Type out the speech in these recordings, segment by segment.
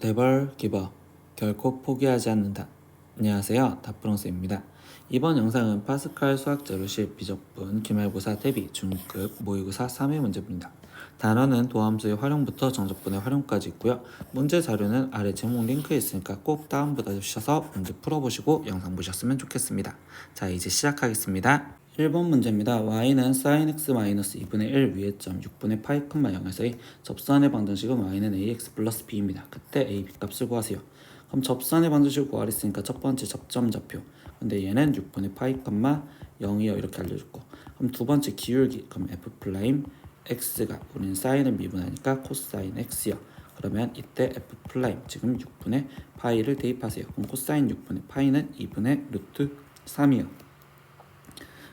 never give up. 결코 포기하지 않는다. 안녕하세요, 다프롱스입니다. 이번 영상은 파스칼 수학 제로식 비적분 기말고사 대비 중급 모의고사 3회 문제입니다. 단어는 도함수의 활용부터 정적분의 활용까지 있고요. 문제 자료는 아래 제목 링크에 있으니까 꼭 다운받아주셔서 문제 풀어보시고 영상 보셨으면 좋겠습니다. 자, 이제 시작하겠습니다. 1번 문제입니다. y는 sin x-2분의 1 위의 점 6분의 파이 0에서의 접선의 방정식은 y는 ax 플러스 b입니다. 그때 a, b 값을 구하세요. 그럼 접선의 방정식을 구하랬으니까 첫 번째 접점 좌표, 근데 얘는 6분의 파이 0이요 이렇게 알려줬고, 그럼 두 번째 기울기, 그럼 f 프라임 x가 우리는 사인을 미분하니까 코사인 x요. 그러면 이때 f 프라임 지금 6분의 파이를 대입하세요. 그럼 코사인 6분의 파이는 2분의 루트 3이요.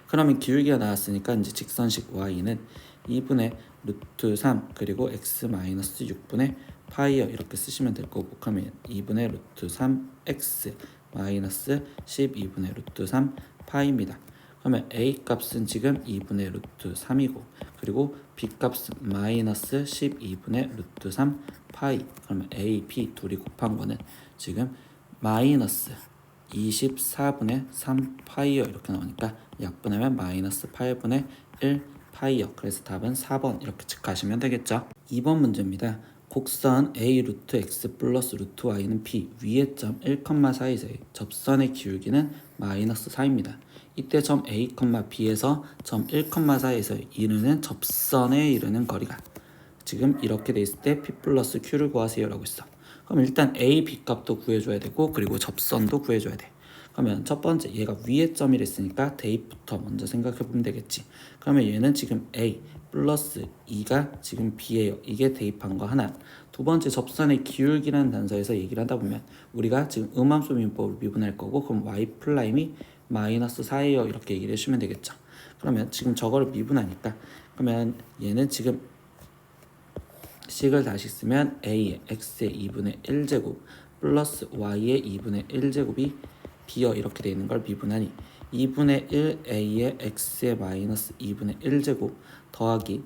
그러면 기울기가 나왔으니까 이제 직선식 y는 2분의 루트 3 그리고 x 마이너스 6분의 파이어 이렇게 쓰시면 될 거고, 그러면 2분의 루트 3 x 마이너스 12분의 루트 3 파이입니다. 그러면 a 값은 지금 2분의 루트 3이고, 그리고 b 값은 마이너스 12분의 루트 3 파이. 그러면 a, b 둘이 곱한 거는 지금 마이너스 24분의 3 파이어 이렇게 나오니까 약분하면 마이너스 8분의 1 파이어. 그래서 답은 4번 이렇게 체크하시면 되겠죠. 2번 문제입니다. 곡선 a 루트 x 플러스 루트 y는 b 위의 점 1,4에서의 접선의 기울기는 마이너스 4입니다. 이때 점 a, b에서 점 1,4에서 이르는 접선에 이르는 거리가 지금 이렇게 돼 있을 때 p 플러스 q를 구하세요 라고 있어. 그럼 일단 a, b 값도 구해줘야 되고, 그리고 접선도 구해줘야 돼. 그러면 첫 번째 얘가 위의 점이랬으니까 대입부터 먼저 생각해 보면 되겠지. 그러면 얘는 지금 a 플러스 2가 지금 b예요. 이게 대입한 거 하나. 두 번째 접선의 기울기라는 단서에서 얘기를 하다 보면 우리가 지금 음함수 미분법을 미분할 거고, 그럼 y 프라임이 마이너스 4예요 이렇게 얘기를 해주면 되겠죠. 그러면 지금 저거를 미분하니까, 그러면 얘는 지금 식을 다시 쓰면 a의 x의 2분의 1제곱 플러스 y의 2분의 1제곱이 b여 이렇게 되어 있는 걸 미분하니 2분의 1 a의 x의 마이너스 2분의 1제곱 더하기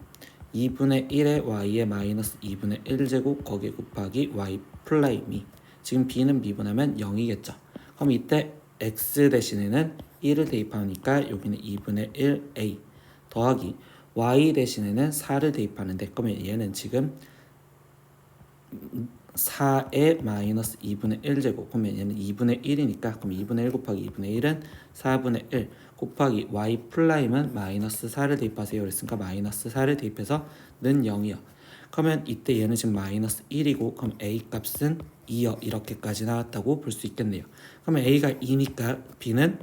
2분의 1의 y의 마이너스 2분의 1제곱 거기에 곱하기 y 플라임이 지금 b는 미분하면 0이겠죠. 그럼 이때 x 대신에는 1을 대입하니까 여기는 2분의 1 a 더하기 y 대신에는 4를 대입하는데, 그러면 얘는 지금 4의 마이너스 2분의 1제곱, 그러면 얘는 2분의 1이니까 그럼 2분의 1 곱하기 2분의 1은 4분의 1 곱하기 y 프라임은 마이너스 4를 대입하세요 그랬으니까 마이너스 4를 대입해서 는 0이요. 그러면 이때 얘는 지금 마이너스 1이고, 그럼 a 값은 2요 이렇게까지 나왔다고 볼 수 있겠네요. 그러면 a가 2니까 b는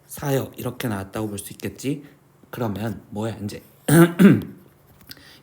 4요 이렇게 나왔다고 볼 수 있겠지. 그러면 뭐야 이제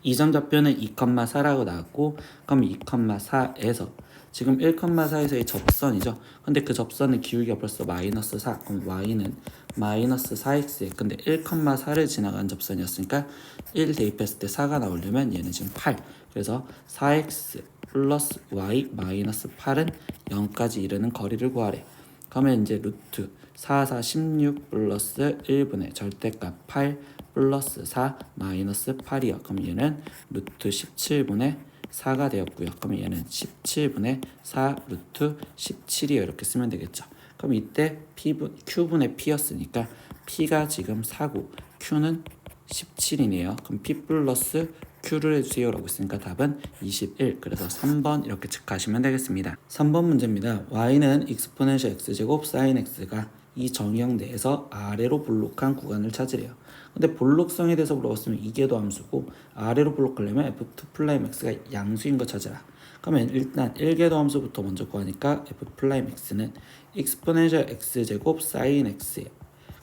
이 점 좌표는 2,4라고 나왔고, 그럼 2,4에서 지금 1,4에서의 접선이죠. 근데 그 접선의 기울기가 벌써 마이너스 4. 그럼 y는 마이너스 4x에, 근데 1,4를 지나간 접선이었으니까 1 대입했을 때 4가 나오려면 얘는 지금 8. 그래서 4x 플러스 y 마이너스 8은 0까지 이르는 거리를 구하래. 그러면 이제 루트 4, 4, 16 플러스 1분의 절대값 8 플러스 4 마이너스 8이요. 그럼 얘는 루트 17분의 4가 되었고요. 그럼 얘는 17분의 4 루트 17이요. 이렇게 쓰면 되겠죠. 그럼 이때 Q분의 P였으니까 P가 지금 4고 Q는 17이네요. 그럼 P 플러스 Q를 해주세요 라고 했으니까 답은 21. 그래서 3번 이렇게 체크하시면 되겠습니다. 3번 문제입니다. y는 exponential x제곱 sin x가 이 정의형 내에서 아래로 볼록한 구간을 찾으래요. 근데 볼록성에 대해서 물어봤으면 이계도 함수고, 아래로 볼록하려면 f2'x가 양수인 거 찾으라. 그러면 일단 1계도 함수부터 먼저 구하니까 f'x는 exponential x제곱 sin x예요.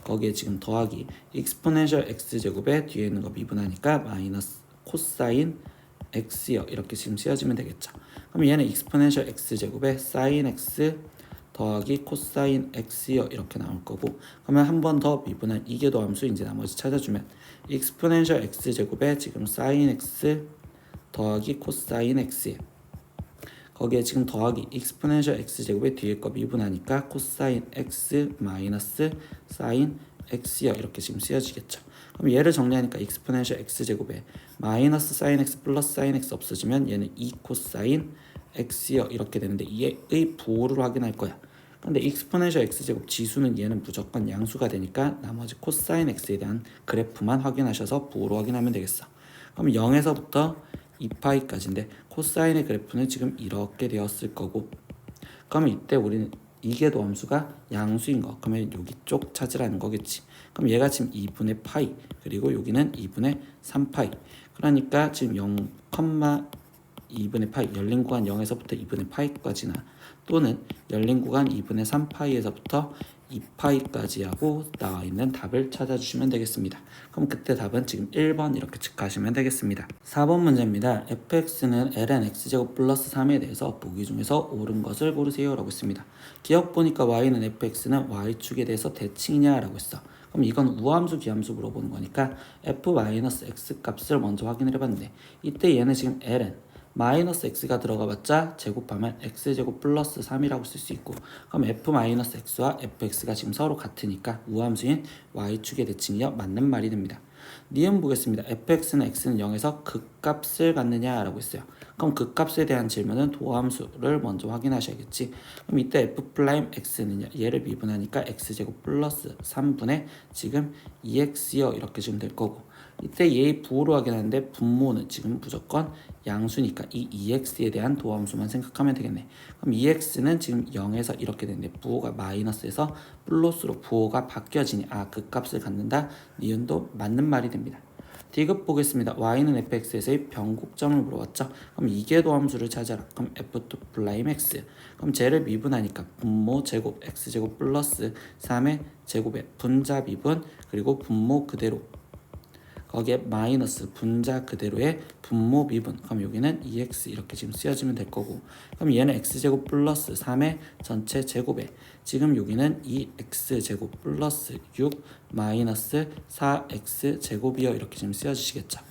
거기에 지금 더하기 exponential x제곱에 뒤에 있는 거 미분하니까 마이너스 코사인 x요 이렇게 지금 쓰여지면 되겠죠. 그럼 얘는 exponential x제곱에 sin x 더하기 코사인 x요 이렇게 나올 거고, 그러면 한 번 더 미분한 이계도 함수 이제 나머지 찾아주면 exponential x제곱에 지금 sin x 더하기 코사인 x예요. 거기에 지금 더하기 exponential x제곱에 뒤에 거 미분하니까 코사인 x 마이너스 sin x요 이렇게 지금 쓰여지겠죠. 그럼 얘를 정리하니까 exponential x제곱에 마이너스 사인 x 플러스 사인 x 없어지면 얘는 2 코사인 x요 이렇게 되는데 얘의 부호를 확인할 거야. 근데 익스포넨셜 x제곱 지수는 얘는 무조건 양수가 되니까 나머지 코사인 x에 대한 그래프만 확인하셔서 부호로 확인하면 되겠어. 그럼 0에서부터 2파이까지인데 코사인의 그래프는 지금 이렇게 되었을 거고, 그러면 이때 우리는 이게 도함수가 양수인 거, 그러면 여기 쪽 찾으라는 거겠지. 그럼 얘가 지금 2분의 파이, 그리고 여기는 2분의 3파이. 그러니까 지금 0, 2분의 파이, 열린 구간 0에서부터 2분의 파이까지나 또는 열린 구간 2분의 3파이에서부터 2파이까지 하고 나와 있는 답을 찾아주시면 되겠습니다. 그럼 그때 답은 지금 1번 이렇게 체크하시면 되겠습니다. 4번 문제입니다. fx는 ln x제곱 플러스 3에 대해서 보기 중에서 옳은 것을 고르세요 라고 했습니다. 기억 보니까 y는 fx는 y축에 대해서 대칭이냐 라고 했어. 그럼 이건 우함수 기함수 물어보는 거니까 f-x 값을 먼저 확인을 해봤는데, 이때 얘는 지금 ln 마이너스 x가 들어가봤자 제곱하면 x제곱 플러스 3이라고 쓸 수 있고, 그럼 f-x와 fx가 지금 서로 같으니까 우함수인 y축의 대칭이여 맞는 말이 됩니다. 니은 보겠습니다. fx는 x는 0에서 극값을 갖느냐 라고 했어요. 그럼 극값에 대한 질문은 도함수를 먼저 확인하셔야겠지. 그럼 이때 f'x는 얘를 미분하니까 x제곱 플러스 3분의 지금 2x요 이렇게 지금 될 거고, 이때 얘의 부호로 확인하는데 분모는 지금 무조건 양수니까 이 2x에 대한 도함수만 생각하면 되겠네. 그럼 2x는 지금 0에서 이렇게 되는데 부호가 마이너스에서 플러스로 부호가 바뀌어지니 그 값을 갖는다. 니은도 맞는 말이 됩니다. D급 보겠습니다. y는 fx에서의 변곡점을 물어봤죠. 그럼 이계 도함수를 찾아라. 그럼 f2'x. 그럼 쟤를 미분하니까 분모 제곱 x제곱 플러스 3의 제곱의 분자 미분, 그리고 분모 그대로 거기에 마이너스 분자 그대로의 분모 미분. 그럼 여기는 2x 이렇게 지금 쓰여지면 될 거고, 그럼 얘는 x제곱 플러스 3의 전체 제곱에 지금 여기는 2x제곱 플러스 6 마이너스 4x제곱이요 이렇게 지금 쓰여지시겠죠.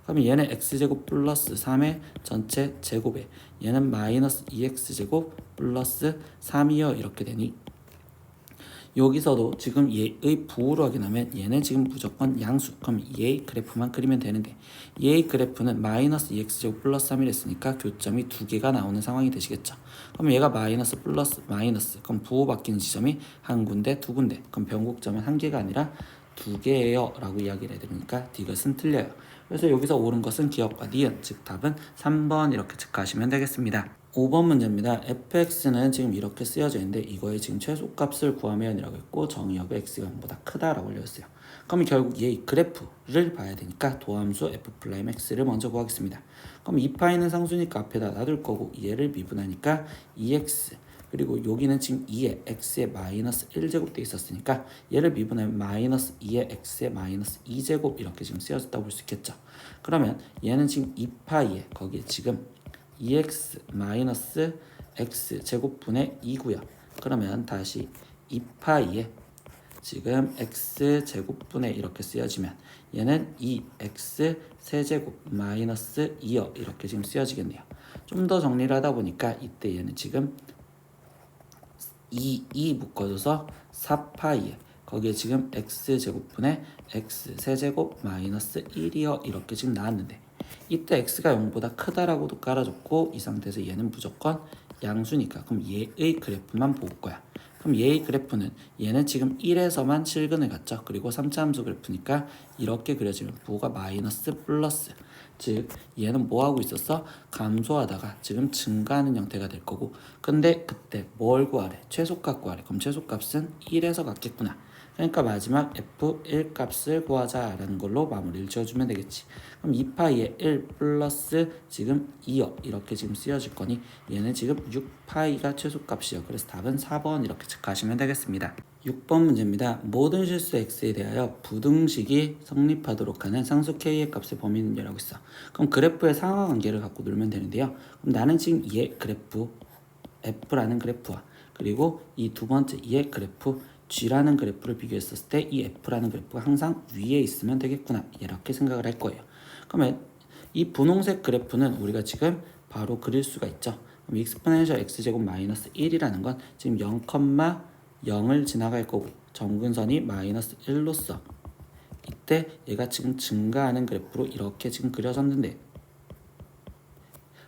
그럼 얘는 x제곱 플러스 3의 전체 제곱에 얘는 마이너스 2x제곱 플러스 3이요 이렇게 되니, 여기서도 지금 얘의 부호로 확인하면 얘는 지금 무조건 양수. 그럼 얘의 그래프만 그리면 되는데, 얘의 그래프는 마이너스 2x제곱 플러스 3이라 했으니까 교점이 두 개가 나오는 상황이 되시겠죠. 그럼 얘가 마이너스 플러스 마이너스, 그럼 부호 바뀌는 지점이 한 군데 두 군데, 그럼 변곡점은 한 개가 아니라 두 개예요 라고 이야기를 해드리니까 디귿은 틀려요. 그래서 여기서 옳은 것은 기억과 니은, 즉 답은 3번 이렇게 체크하시면 되겠습니다. 5번 문제입니다. fx는 지금 이렇게 쓰여져 있는데 이거의 지금 최소값을 구하면이라고 했고 정의역의 x가 0보다 크다라고 알려졌어요. 그럼 결국 얘의 그래프를 봐야 되니까 도함수 f'(x를) 먼저 구하겠습니다. 그럼 2파이는 상수니까 앞에다 놔둘 거고, 얘를 미분하니까 2x, 그리고 여기는 지금 2에 x에 마이너스 1제곱 돼 있었으니까 얘를 미분하면 마이너스 2에 x에 마이너스 2제곱 이렇게 지금 쓰여졌다고 볼 수 있겠죠. 그러면 얘는 지금 2파이에 거기에 지금 2x 마이너스 x 제곱분의 2고요. 그러면 다시 2파이에 지금 x 제곱분의 이렇게 쓰여지면 얘는 2x 세제곱 마이너스 2요 이렇게 지금 쓰여지겠네요. 좀 더 정리를 하다 보니까 이때 얘는 지금 2 묶어줘서 4파이에 거기에 지금 x 제곱분의 x 세제곱 마이너스 1이요 이렇게 지금 나왔는데, 이때 x가 0보다 크다라고도 깔아줬고 이 상태에서 얘는 무조건 양수니까 그럼 얘의 그래프만 볼 거야. 그럼 얘의 그래프는 얘는 지금 1에서만 실근을 갖죠. 그리고 3차 함수 그래프니까 이렇게 그려지면 부호가 마이너스 플러스, 즉 얘는 뭐 하고 있었어? 감소하다가 지금 증가하는 형태가 될 거고, 근데 그때 뭘 구하래? 최소값 구하래. 그럼 최소값은 1에서 같겠구나. 그러니까 마지막 f1 값을 구하자라는 걸로 마무리를 지어주면 되겠지. 그럼 2파이에 1 플러스 지금 2요 이렇게 지금 쓰여질 거니 얘는 지금 6파이가 최소값이요. 그래서 답은 4번 이렇게 체크하시면 되겠습니다. 6번 문제입니다. 모든 실수 x에 대하여 부등식이 성립하도록 하는 상수 k의 값의 범위는 이라고 있어. 그럼 그래프의 상하관계를 갖고 놀면 되는데요. 그럼 나는 지금 얘 그래프 f라는 그래프와 그리고 이 두 번째 얘 그래프 g라는 그래프를 비교했었을 때 이 f라는 그래프가 항상 위에 있으면 되겠구나 이렇게 생각을 할 거예요. 그러면 이 분홍색 그래프는 우리가 지금 바로 그릴 수가 있죠. 그럼 익스포넨셜 x제곱 마이너스 1이라는 건 지금 0,0을 지나갈 거고 점근선이 마이너스 1로서 이때 얘가 지금 증가하는 그래프로 이렇게 지금 그려졌는데,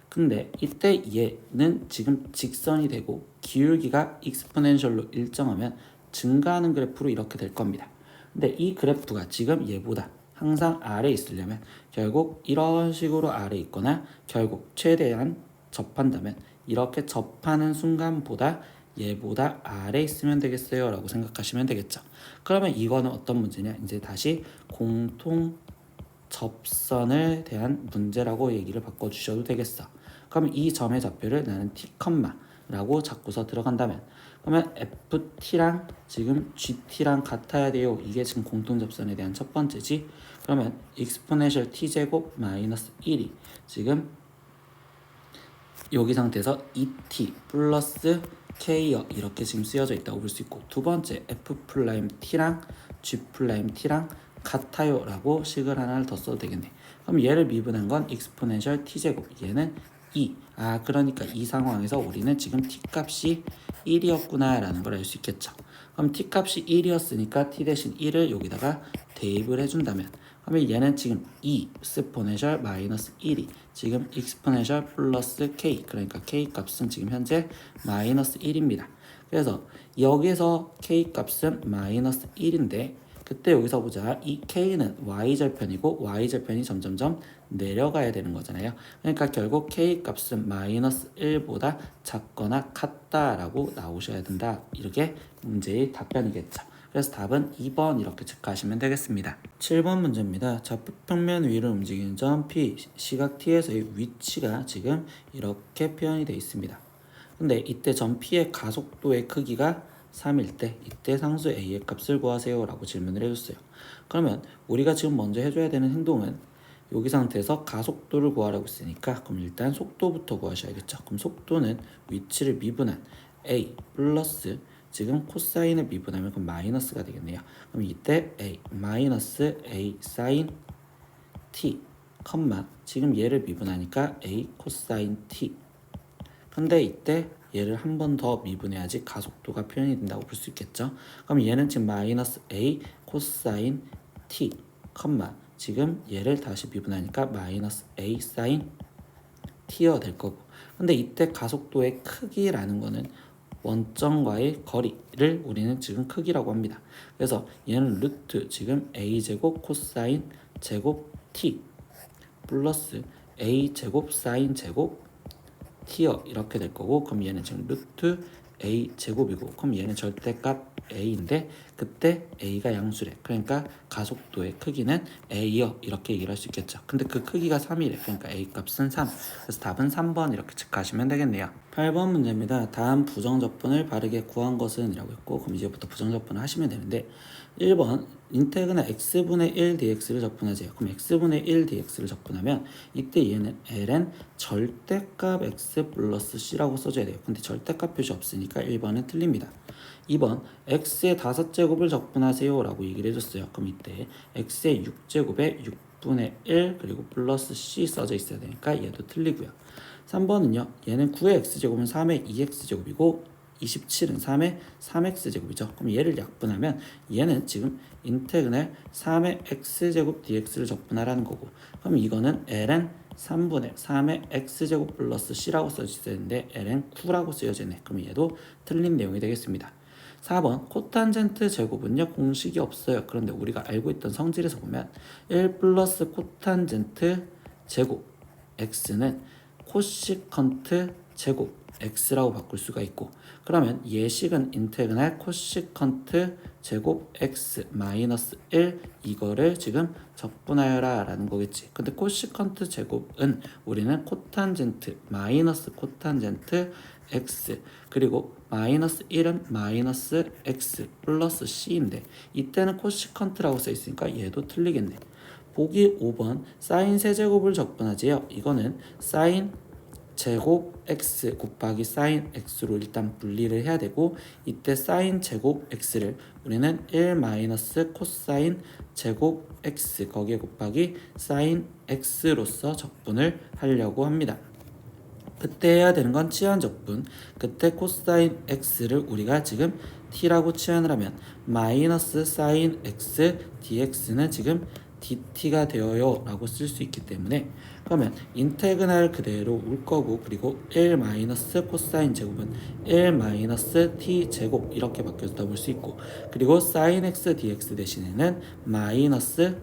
근데 이때 얘는 지금 직선이 되고 기울기가 익스포넨셜로 일정하면 증가하는 그래프로 이렇게 될 겁니다. 근데 이 그래프가 지금 얘보다 항상 아래에 있으려면 결국 이런 식으로 아래에 있거나 결국 최대한 접한다면 이렇게 접하는 순간보다 얘보다 아래에 있으면 되겠어요 라고 생각하시면 되겠죠. 그러면 이거는 어떤 문제냐, 이제 다시 공통 접선에 대한 문제라고 얘기를 바꿔주셔도 되겠어. 그럼 이 점의 좌표를 나는 t, 라고 잡고서 들어간다면, 그러면 ft랑 지금 gt랑 같아야 돼요. 이게 지금 공통접선에 대한 첫 번째지. 그러면 exponential t제곱 마이너스 1이 지금 여기 상태에서 2t 플러스 k여 이렇게 지금 쓰여져 있다고 볼 수 있고, 두 번째 f't랑 g't랑 같아요 라고 식을 하나를 더 써도 되겠네. 그럼 얘를 미분한 건 exponential t제곱, 얘는 2. 그러니까 이 상황에서 우리는 지금 t 값이 1이었구나 라는 걸 알 수 있겠죠. 그럼 t 값이 1이었으니까 t 대신 1을 여기다가 대입을 해준다면, 그러면 얘는 지금 2 exponential 마이너스 1이 지금 exponential 플러스 k, 그러니까 k 값은 지금 현재 마이너스 1입니다. 그래서 여기서 k 값은 마이너스 1인데, 그때 여기서 보자. 이 k는 y절편이고 y절편이 점점점 내려가야 되는 거잖아요. 그러니까 결국 k 값은 마이너스 1보다 작거나 같다라고 나오셔야 된다. 이렇게 문제의 답변이겠죠. 그래서 답은 2번 이렇게 체크하시면 되겠습니다. 7번 문제입니다. 좌표평면 위를 움직이는 점 P, 시각 T에서의 위치가 지금 이렇게 표현이 되어 있습니다. 근데 이때 점 P의 가속도의 크기가 3일 때 이때 상수 A의 값을 구하세요 라고 질문을 해줬어요. 그러면 우리가 지금 먼저 해줘야 되는 행동은 여기 상태에서 가속도를 구하라고 했으니까 그럼 일단 속도부터 구하셔야겠죠. 그럼 속도는 위치를 미분한 A 플러스 지금 코사인을 미분하면 그럼 마이너스가 되겠네요. 그럼 이때 A 마이너스 A 사인 T 지금 얘를 미분하니까 A 코사인 T. 근데 이때 얘를 한 번 더 미분해야지 가속도가 표현이 된다고 볼 수 있겠죠. 그럼 얘는 지금 마이너스 A 코사인 T, 지금 얘를 다시 미분하니까 마이너스 A 사인 T가 될 거고, 근데 이때 가속도의 크기라는 거는 원점과의 거리를 우리는 지금 크기라고 합니다. 그래서 얘는 루트 지금 A제곱 코사인 제곱 T 플러스 A제곱 사인 제곱 T여 이렇게 될 거고, 그럼 얘는 지금 루트 A 제곱이고, 그럼 얘는 절대값 A인데 그때 A가 양수래. 그러니까 가속도의 크기는 A여 이렇게 얘기를 할 수 있겠죠. 근데 그 크기가 3이래. 그러니까 A 값은 3. 그래서 답은 3번 이렇게 체크하시면 되겠네요. 8번 문제입니다. 다음 부정접분을 바르게 구한 것은 이라고 했고, 그럼 이제부터 부정접분을 하시면 되는데, 1번 인테그랄 x분의 1 dx를 접분하세요. 그럼 x분의 1 dx를 접분하면 이때 얘는 ln 절대값 x 플러스 c라고 써줘야 돼요. 근데 절대값 표시 없으니까 1번은 틀립니다. 2번 x의 5제곱을 접분하세요 라고 얘기를 해줬어요. 그럼 이때 x의 6제곱에 6분의 1 그리고 플러스 c 써져 있어야 되니까 얘도 틀리고요. 3번은요, 얘는 9의 x제곱은 3의 2x제곱이고 27은 3의 3x제곱이죠. 그럼 얘를 약분하면 얘는 지금 인테그랄 3의 x제곱 dx를 적분하라는 거고, 그럼 이거는 ln 3분의 3의 x제곱 플러스 c라고 써있어야 되는데 ln 9라고 쓰여지네. 그럼 얘도 틀린 내용이 되겠습니다. 4번 코탄젠트 제곱은요 공식이 없어요. 그런데 우리가 알고 있던 성질에서 보면 1 플러스 코탄젠트 제곱 x는 코시컨트 제곱 x라고 바꿀 수가 있고, 그러면 예식은 인테그랄 코시컨트 제곱 x 마이너스 1 이거를 지금 적분하여라 라는 거겠지. 근데 코시컨트 제곱은 우리는 코탄젠트 마이너스 코탄젠트 x 그리고 마이너스 1은 마이너스 x 플러스 c인데 이때는 코시컨트라고 써 있으니까 얘도 틀리겠네. 보기 5번 사인 세제곱을 적분하지요. 이거는 사인 제곱 x 곱하기 사인 x로 일단 분리를 해야 되고, 이때 사인 제곱 x를 우리는 1 마이너스 코사인 제곱 x 거기에 곱하기 사인 x로서 적분을 하려고 합니다. 그때 해야 되는 건 치환 적분. 그때 코사인 x를 우리가 지금 t라고 치환을 하면 마이너스 사인 x dx는 지금 dt가 되어요 라고 쓸 수 있기 때문에, 그러면 인테그랄 그대로 올 거고, 그리고 1 마이너스 코사인 제곱은 1 마이너스 t 제곱 이렇게 바뀌었다 볼 수 있고, 그리고 사인 x dx 대신에는 마이너스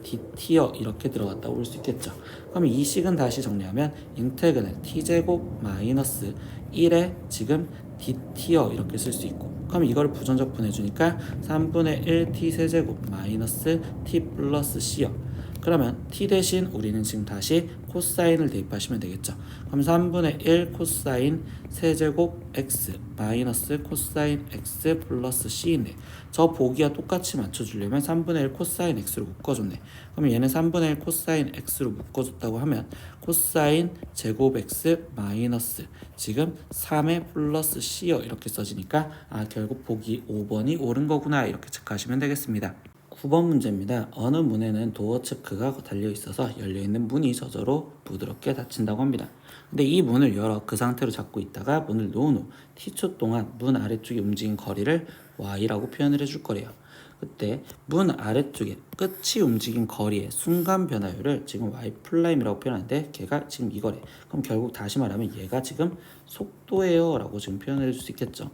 dt요 이렇게 들어갔다고 볼 수 있겠죠. 그럼 이 식은 다시 정리하면 인테그랄 t제곱 마이너스 1에 지금 dt요 이렇게 쓸 수 있고, 그럼 이걸 부정적분해 주니까 3분의 1 t 세제곱 마이너스 t 플러스 c요. 그러면 t 대신 우리는 지금 다시 코사인을 대입하시면 되겠죠. 그럼 3분의 1 코사인 세제곱 x 마이너스 코사인 x 플러스 c인데, 저 보기와 똑같이 맞춰주려면 3분의 1 코사인 x로 묶어줬네. 그럼 얘는 3분의 1 코사인 x로 묶어줬다고 하면 코사인 제곱 x 마이너스 지금 3의 플러스 c요 이렇게 써지니까 결국 보기 5번이 옳은 거구나 이렇게 체크하시면 되겠습니다. 9번 문제입니다. 어느 문에는 도어 체크가 달려 있어서 열려있는 문이 저절로 부드럽게 닫힌다고 합니다. 근데 이 문을 열어 그 상태로 잡고 있다가 문을 놓은 후 t초 동안 문 아래쪽에 움직인 거리를 y라고 표현을 해줄 거래요. 그때 문 아래쪽에 끝이 움직인 거리의 순간 변화율을 지금 y'이라고 표현하는데 걔가 지금 이거래. 그럼 결국 다시 말하면 얘가 지금 속도예요 라고 지금 표현을 해줄 수 있겠죠.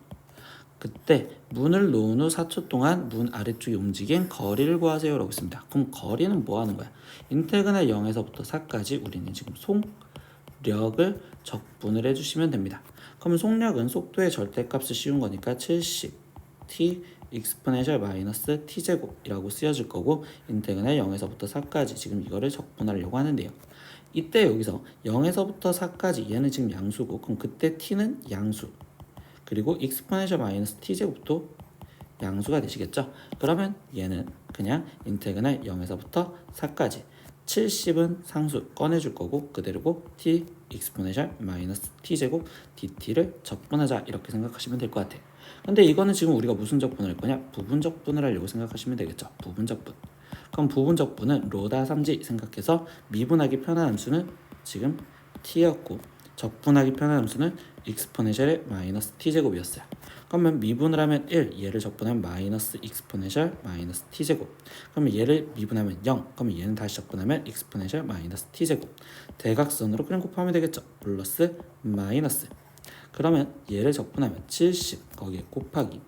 그때 문을 놓은 후 4초 동안 문 아래쪽에 움직인 거리를 구하세요 라고 했습니다. 그럼 거리는 뭐 하는 거야? 인테그랄 0에서부터 4까지 우리는 지금 속력을 적분을 해주시면 됩니다. 그럼 속력은 속도의 절대값을 씌운 거니까 70 t 익스포넨셜 마이너스 t제곱이라고 쓰여질 거고, 인테그랄 0에서부터 4까지 지금 이거를 적분하려고 하는데요. 이때 여기서 0에서부터 4까지 얘는 지금 양수고, 그럼 그때 t는 양수, 그리고 익스포넨셜 마이너스 t제곱도 양수가 되시겠죠. 그러면 얘는 그냥 인테그랄 0에서부터 4까지 70은 상수 꺼내줄 거고, 그대로고 t 익스포넨셜 마이너스 t제곱 dt를 적분하자 이렇게 생각하시면 될 것 같아요. 근데 이거는 지금 우리가 무슨 적분을 할 거냐? 부분 적분을 하려고 생각하시면 되겠죠. 부분 적분. 그럼 부분 적분은 로다 3지 생각해서 미분하기 편한 함수는 지금 t였고, 적분하기 편한 함수는 익스포넨셜의 마이너스 t제곱이었어요. 그러면 미분을 하면 1, 얘를 적분하면 마이너스 익스포넨셜 마이너스 t제곱. 그러면 얘를 미분하면 0, 그러면 얘는 다시 적분하면 익스포넨셜 마이너스 t제곱. 대각선으로 그냥 곱하면 되겠죠. 플러스 마이너스. 그러면 얘를 적분하면 70, 거기에 곱하기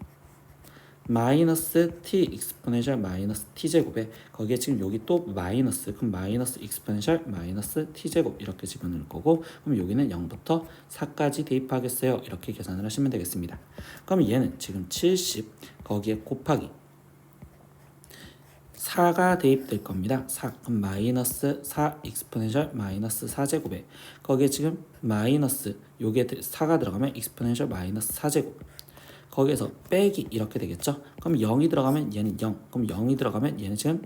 마이너스 t 익스포넨셜 마이너스 t제곱에 거기에 지금 여기 또 마이너스, 그럼 마이너스 익스포넨셜 마이너스 t제곱 이렇게 집어넣을 거고, 그럼 여기는 0부터 4까지 대입하겠어요 이렇게 계산을 하시면 되겠습니다. 그럼 얘는 지금 70 거기에 곱하기 4가 대입될 겁니다. 4, 그럼 마이너스 4 익스포넨셜 마이너스 4제곱에 거기에 지금 마이너스 요게 4가 들어가면 익스포넨셜 마이너스 4제곱, 거기에서 빼기 이렇게 되겠죠. 그럼 0이 들어가면 얘는 0, 그럼 0이 들어가면 얘는 지금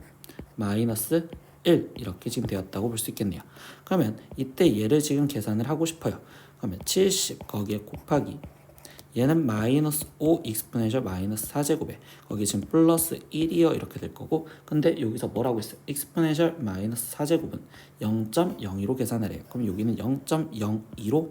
마이너스 1 이렇게 지금 되었다고 볼 수 있겠네요. 그러면 이때 얘를 지금 계산을 하고 싶어요. 그러면 70 거기에 곱하기 얘는 마이너스 5 익스포넨셜 마이너스 4제곱에 거기 지금 플러스 1이요 이렇게 될 거고, 근데 여기서 뭐라고 했어요? 익스포넨셜 마이너스 4제곱은 0.02로 계산을 해요. 그럼 여기는 0.02로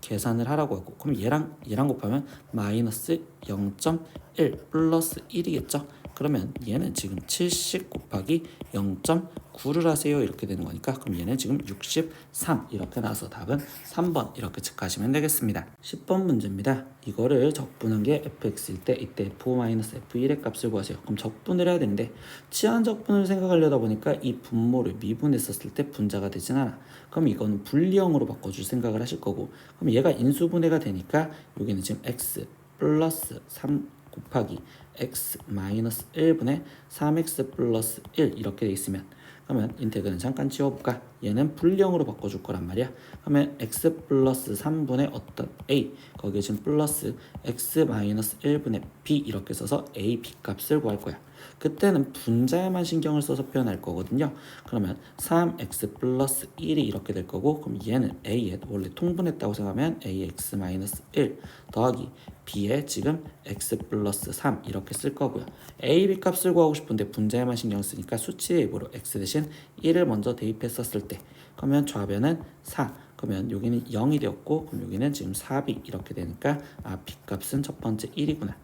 계산을 하라고 하고, 그럼 얘랑 곱하면 마이너스 0.1 플러스 1이겠죠. 그러면 얘는 지금 70 곱하기 0.9를 하세요 이렇게 되는 거니까, 그럼 얘는 지금 63 이렇게 나와서 답은 3번 이렇게 체크하시면 되겠습니다. 10번 문제입니다. 이거를 적분한 게 fx일 때 이때 f-f1의 값을 구하세요. 그럼 적분을 해야 되는데 치환 적분을 생각하려다 보니까 이 분모를 미분했었을 때 분자가 되진 않아. 그럼 이거는 분리형으로 바꿔줄 생각을 하실 거고, 그럼 얘가 인수분해가 되니까 여기는 지금 x 플러스 3 곱하기 x 마이너스 1분의 3x 플러스 1 이렇게 돼 있으면, 그러면 인테그는 잠깐 지워볼까? 얘는 분리형으로 바꿔줄 거란 말이야. 그러면 x 플러스 3분의 어떤 a, 거기에 지금 플러스 x 마이너스 1분의 b 이렇게 써서 a, b 값을 구할 거야. 그때는 분자에만 신경을 써서 표현할 거거든요. 그러면 3x 플러스 1이 이렇게 될 거고, 그럼 얘는 a에 원래 통분했다고 생각하면 ax 마이너스 1 더하기 b에 지금 x 플러스 3 이렇게 쓸 거고요. a, b 값을 구하고 싶은데 분자에만 신경 쓰니까 수치의 입으로 x 대신 1을 먼저 대입했었을 때, 그러면 좌변은 4 그러면 여기는 0이 되었고 그럼 여기는 지금 4b 이렇게 되니까 b 값은 첫 번째 1이구나.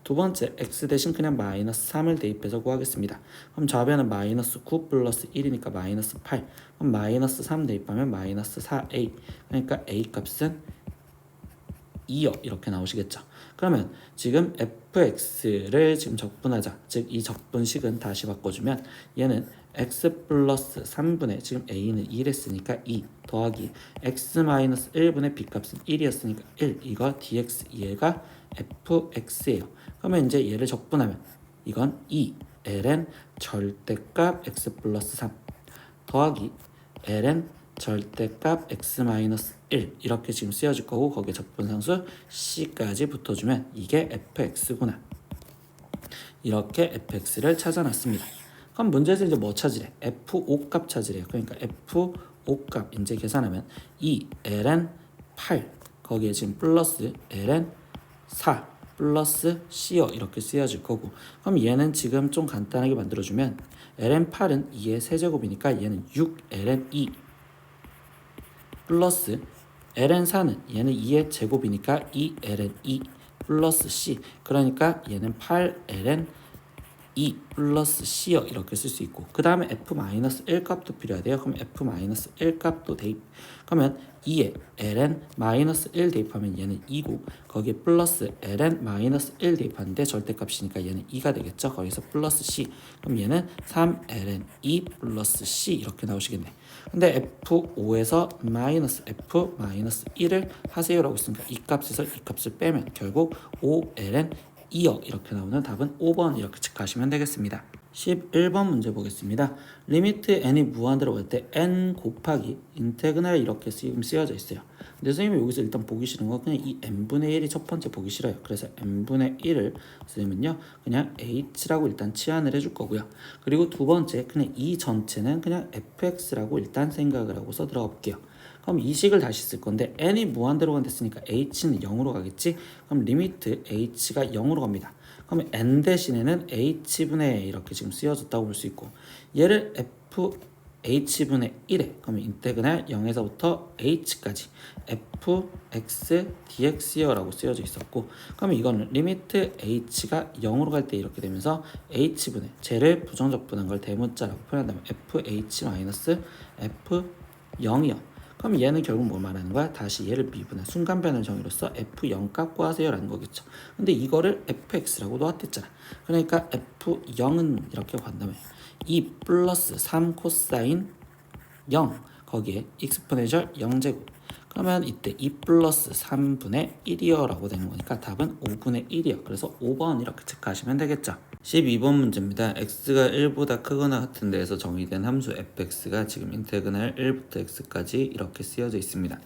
두 번째 x 대신 그냥 마이너스 3을 대입해서 구하겠습니다. 그럼 좌변은 마이너스 9 플러스 1이니까 마이너스 8. 그럼 마이너스 3 대입하면 마이너스 4a. 그러니까 a 값은 2요 이렇게 나오시겠죠. 그러면 지금 fx를 지금 적분하자. 즉 이 적분식은 다시 바꿔주면 얘는 x 플러스 3분의 지금 a는 1했으니까 2 더하기 x 마이너스 1분의 b 값은 1이었으니까 1 이거 dx 얘가 fx예요. 그러면 이제 얘를 적분하면 이건 2 ln 절대값 x 플러스 3 더하기 ln 절대값 x 마이너스 1 이렇게 지금 쓰여질 거고 거기에 적분상수 c까지 붙어주면 이게 fx구나. 이렇게 fx를 찾아놨습니다. 그럼 문제에서 이제 뭐 찾으래? f5 값 찾으래요. 그러니까 f5 값 이제 계산하면 2 ln 8 거기에 지금 플러스 ln 4 플러스 c요 이렇게 쓰여질 거고 그럼 얘는 지금 좀 간단하게 만들어주면 ln 8은 2의 세제곱이니까 얘는 6 ln 2 플러스 ln 4는 얘는 2의 제곱이니까 2 ln 2 플러스 c 그러니까 얘는 8 ln 2 플러스 c요 이렇게 쓸 수 있고 그 다음에 f-1 값도 필요하대요. 그럼 f-1 값도 대입 그러면 2에 ln-1 대입하면 얘는 2고 거기에 플러스 ln-1 대입하는데 절대값이니까 얘는 2가 되겠죠. 거기서 플러스 c 그럼 얘는 3ln2 플러스 c 이렇게 나오시겠네. 근데 f5에서 마이너스 f-1을 하세요라고 했으니까 이 값에서 이 값을 빼면 결국 5ln 2요 이렇게 나오는 답은 5번 이렇게 체크하시면 되겠습니다. 11번 문제 보겠습니다. 리미트 n이 무한대로 갈 때 n 곱하기 인테그랄 이렇게 쓰여져 있어요. 근데 선생님이 여기서 일단 보기 싫은 건 그냥 이 n분의 1이 첫 번째 보기 싫어요. 그래서 n분의 1을 쓰면요 그냥 h라고 일단 치환을 해줄 거고요. 그리고 두 번째 그냥 이 전체는 그냥 fx라고 일단 생각을 하고서 들어가 볼게요. 그럼 이 식을 다시 쓸 건데 n이 무한대로 간댔으니까 h는 0으로 가겠지. 그럼 리미트 h가 0으로 갑니다. 그러면 n 대신에는 h분의 이렇게 지금 쓰여졌다고 볼 수 있고 얘를 fh분의 1에 그러면 인테그랄 0에서부터 h까지 fx dx요 라고 쓰여져 있었고 그러면 이거는 리미트 h가 0으로 갈 때 이렇게 되면서 h분의 쟤를 부정적분한 걸 대문자라고 표현한다면 fh-f0이요. 그럼 얘는 결국 뭐 말하는 거야? 다시 얘를 미분한 순간변화 정의로서 f0 값 구하세요 라는 거겠죠. 근데 이거를 fx라고 놓았댔잖아. 그러니까 f0은 이렇게 간다면 2 플러스 3 코사인 0 거기에 익스포넨셜 0제곱 그러면 이때 2 플러스 3분의 1이요 라고 되는 거니까 답은 5분의 1이요. 그래서 5번 이렇게 체크하시면 되겠죠. 12번 문제입니다. x가 1보다 크거나 같은 데에서 정의된 함수 fx가 지금 인테그랄 1부터 x까지 이렇게 쓰여져 있습니다.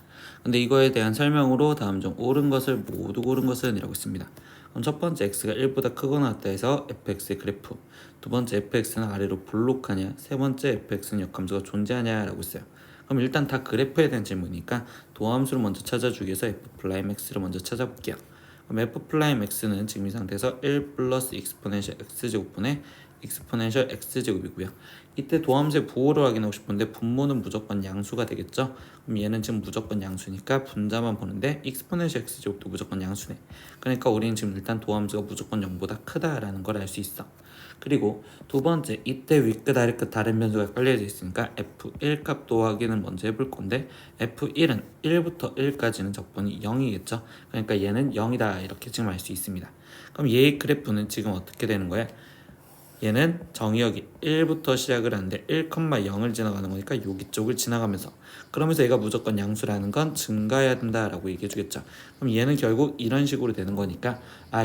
근데 이거에 대한 설명으로 다음 중 옳은 것을 모두 고른 것은 이라고 있습니다. 그럼 첫 번째 x가 1보다 크거나 같다 해서 fx의 그래프 두 번째 fx는 아래로 볼록하냐 세 번째 fx는 역함수가 존재하냐 라고 있어요. 그럼 일단 다 그래프에 대한 질문이니까 도함수를 먼저 찾아주기 위해서 f'x를 먼저 찾아볼게요. 그럼 f'x는 지금 이 상태에서 1 플러스 익스포넨셜 x제곱분의 익스포넨셜 x제곱이고요. 이때 도함수의 부호를 확인하고 싶은데 분모는 무조건 양수가 되겠죠. 그럼 얘는 지금 무조건 양수니까 분자만 보는데 익스포넨셜 x제곱도 무조건 양수네. 그러니까 우리는 지금 일단 도함수가 무조건 0보다 크다라는 걸 알 수 있어. 그리고 두 번째 이때 윗끝 아래끝 다른 변수가 깔려져 있으니까 f1 값도 확인을 먼저 해볼 건데 f1은 1부터 1까지는 적분이 0이겠죠. 그러니까 얘는 0이다 이렇게 지금 알 수 있습니다. 그럼 얘의 그래프는 지금 어떻게 되는 거야? 얘는 정의역이 1부터 시작을 하는데 1,0을 지나가는 거니까 여기 쪽을 지나가면서 그러면서 얘가 무조건 양수라는 건 증가해야 된다라고 얘기해 주겠죠. 그럼 얘는 결국 이런 식으로 되는 거니까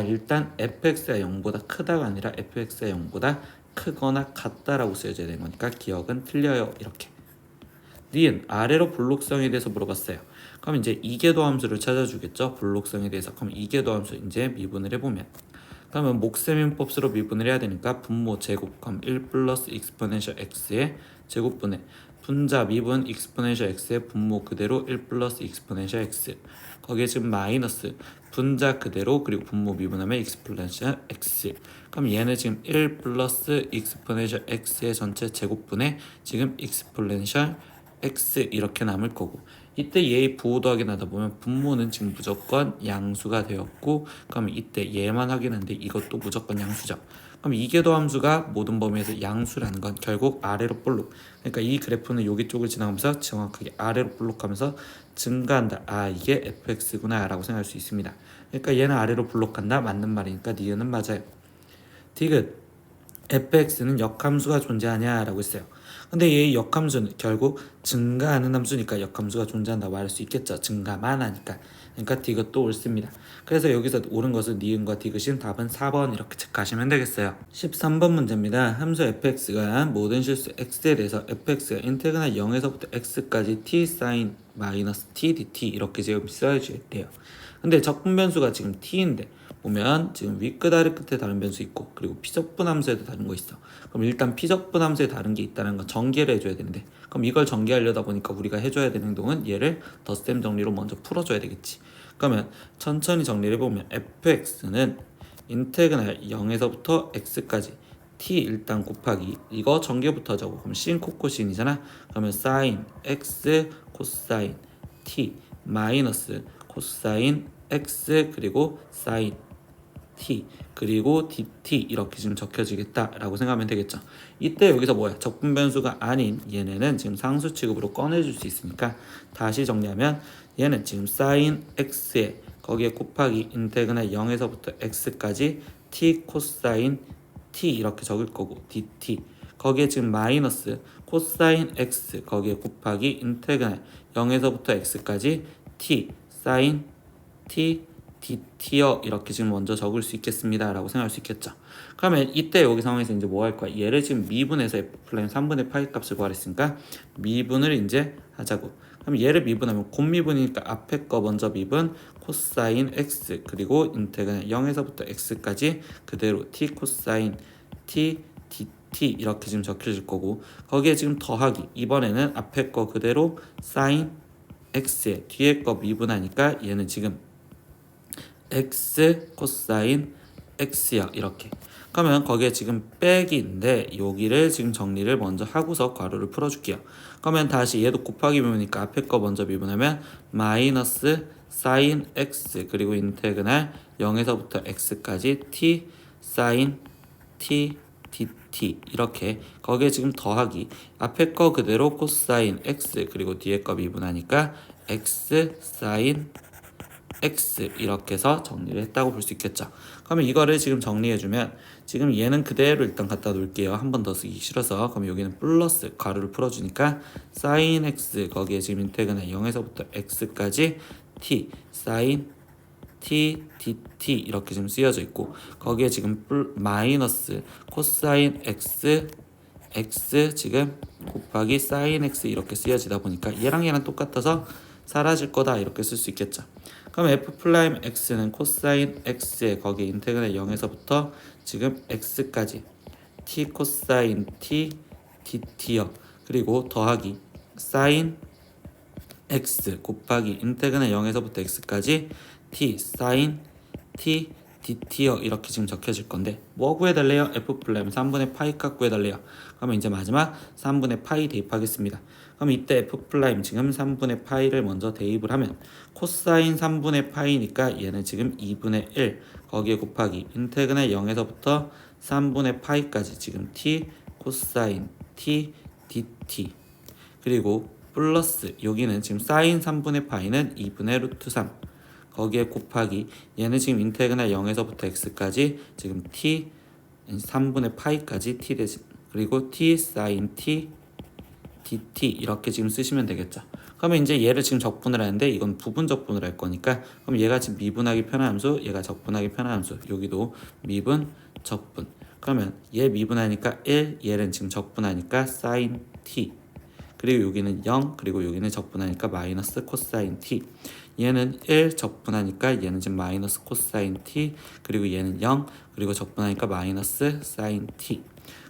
일단 fx가 0보다 크다가 아니라 fx가 0보다 크거나 같다라고 쓰여져야 되는 거니까 기억은 틀려요. 이렇게 니은 아래로 블록성에 대해서 물어봤어요. 그럼 이제 이계도 함수를 찾아주겠죠. 블록성에 대해서. 그럼 이계도 함수 이제 미분을 해보면 그러면 목세민법수로 미분을 해야 되니까 분모 제곱 그럼 1 플러스 익스포넨셜 x의 제곱분의 분자 미분 익스포넨셜 x의 분모 그대로 1 플러스 익스포넨셜 x 거기에 지금 마이너스 분자 그대로 그리고 분모 미분하면 익스포넨셜 x 그럼 얘는 지금 1 플러스 익스포넨셜 x의 전체 제곱분의 지금 익스포넨셜 x 이렇게 남을 거고, 이때 얘의 부호도 확인하다 보면 분모는 지금 무조건 양수가 되었고, 그럼 이때 얘만 확인하는데 이것도 무조건 양수죠. 그럼 이계도 함수가 모든 범위에서 양수라는 건 결국 아래로 볼록, 그러니까 이 그래프는 여기 쪽을 지나가면서 정확하게 아래로 볼록하면서 증가한다. 아, 이게 fx구나 라고 생각할 수 있습니다. 그러니까 얘는 아래로 볼록한다, 맞는 말이니까 니은은 맞아요. 디귿, fx는 역함수가 존재하냐 라고 했어요. 근데 이 역함수는 결국 증가하는 함수니까 역함수가 존재한다고 할 수 있겠죠. 증가만 하니까. 그러니까 디귿도 옳습니다. 그래서 여기서 옳은 것은 니은과 디귿인 답은 4번 이렇게 체크하시면 되겠어요. 13번 문제입니다. 함수 fx가 모든 실수 x에 대해서 fx가 인테그랄 0에서부터 x까지 t sin 마이너스 t dt 이렇게 지금 써야지 돼요. 근데 적분 변수가 지금 t인데 보면 지금 윗끝 아래 끝에 다른 변수 있고, 그리고 피적분 함수에도 다른 거 있어. 그럼 일단 피적분 함수에 다른 게 있다는 건 전개를 해줘야 되는데, 그럼 이걸 전개하려다 보니까 우리가 해줘야 되는 행동은 얘를 덧셈 정리로 먼저 풀어줘야 되겠지. 그러면 천천히 정리를 해보면 fx는 인테그랄 0에서부터 x까지 t 일단 곱하기, 이거 전개부터 하자고. 그럼 sin 코코신이잖아. 그러면 sin x 코사인 t 마이너스 코사인 x 그리고 sin t 그리고 dt 이렇게 지금 적혀지겠다라고 생각하면 되겠죠. 이때 여기서 뭐야? 적분 변수가 아닌 얘네는 지금 상수 취급으로 꺼내줄 수 있으니까 다시 정리하면 얘는 지금 sin x에 거기에 곱하기 인테그랄 0에서부터 x까지 t 코사인 t 이렇게 적을 거고, dt 거기에 지금 마이너스 코사인 x 거기에 곱하기 인테그랄 0에서부터 x까지 t sin t dt요 이렇게 지금 먼저 적을 수 있겠습니다 라고 생각할 수 있겠죠. 그러면 이때 여기 상황에서 이제 뭐 할 거야? 얘를 지금 미분해서 f 플라임 3분의 파이 값을 구하랬으니까 미분을 이제 하자고. 그럼 얘를 미분하면 곱미분이니까 앞에 거 먼저 미분 코사인 x 그리고 인테그랄 0에서부터 x까지 그대로 t 코사인 t dt 이렇게 지금 적혀질 거고, 거기에 지금 더하기, 이번에는 앞에 거 그대로 sin x에 뒤에 거 미분하니까 얘는 지금 x 코사인 x야 이렇게. 그러면 거기에 지금 빼기인데 여기를 지금 정리를 먼저 하고서 괄호를 풀어줄게요. 그러면 다시 얘도 곱하기 미분이니까 앞에 거 먼저 미분하면 마이너스 sin x 그리고 인테그랄 0에서부터 x까지 t sin t dt 이렇게. 거기에 지금 더하기, 앞에 거 그대로 코사인 x 그리고 뒤에 거 미분하니까 x sin x 이렇게 해서 정리를 했다고 볼 수 있겠죠. 그러면 이거를 지금 정리해주면 지금 얘는 그대로 일단 갖다 놓을게요. 한 번 더 쓰기 싫어서. 그럼 여기는 플러스 가루를 풀어주니까 sin x 거기에 지금 인테그랄 0에서부터 x까지 t sin t dt 이렇게 지금 쓰여져 있고, 거기에 지금 마이너스 코사인 x x 지금 곱하기 sin x 이렇게 쓰여지다 보니까 얘랑 얘랑 똑같아서 사라질 거다 이렇게 쓸 수 있겠죠. 그럼 f 플라임 x는 코사인 x에 거기에 인테그랄 0에서부터 지금 x까지 t 코사인 t dt요. 그리고 더하기 sin x 곱하기 인테그랄 0에서부터 x까지 t sin t dt요 이렇게 지금 적혀질 건데, 뭐 구해달래요? f 플라임 3분의 파이 값 구해달래요. 그러면 이제 마지막 3분의 파이 대입하겠습니다. 그럼 이때 f 플라임 지금 3분의 파이를 먼저 대입을 하면 코사인 3분의 파이니까 얘는 지금 2분의 1 거기에 곱하기 인테그랄 0에서부터 3분의 파이까지 지금 t 코사인 t dt 그리고 플러스 여기는 지금 사인 3분의 파이는 2분의 루트 3 거기에 곱하기 얘는 지금 인테그랄 0에서부터 x까지 지금 t 3분의 파이까지 t 대신 그리고 t sin t dt 이렇게 지금 쓰시면 되겠죠. 그러면 이제 얘를 지금 적분을 하는데 이건 부분 적분을 할 거니까, 그럼 얘가 지금 미분하기 편한 함수, 얘가 적분하기 편한 함수, 여기도 미분 적분. 그러면 얘 미분하니까 1, 얘는 지금 적분하니까 sin t 그리고 여기는 0 그리고 여기는 적분하니까 마이너스 코사인 t. 얘는 1 적분하니까 얘는 지금 마이너스 코사인 t 그리고 얘는 0 그리고 적분하니까 마이너스 사인 t.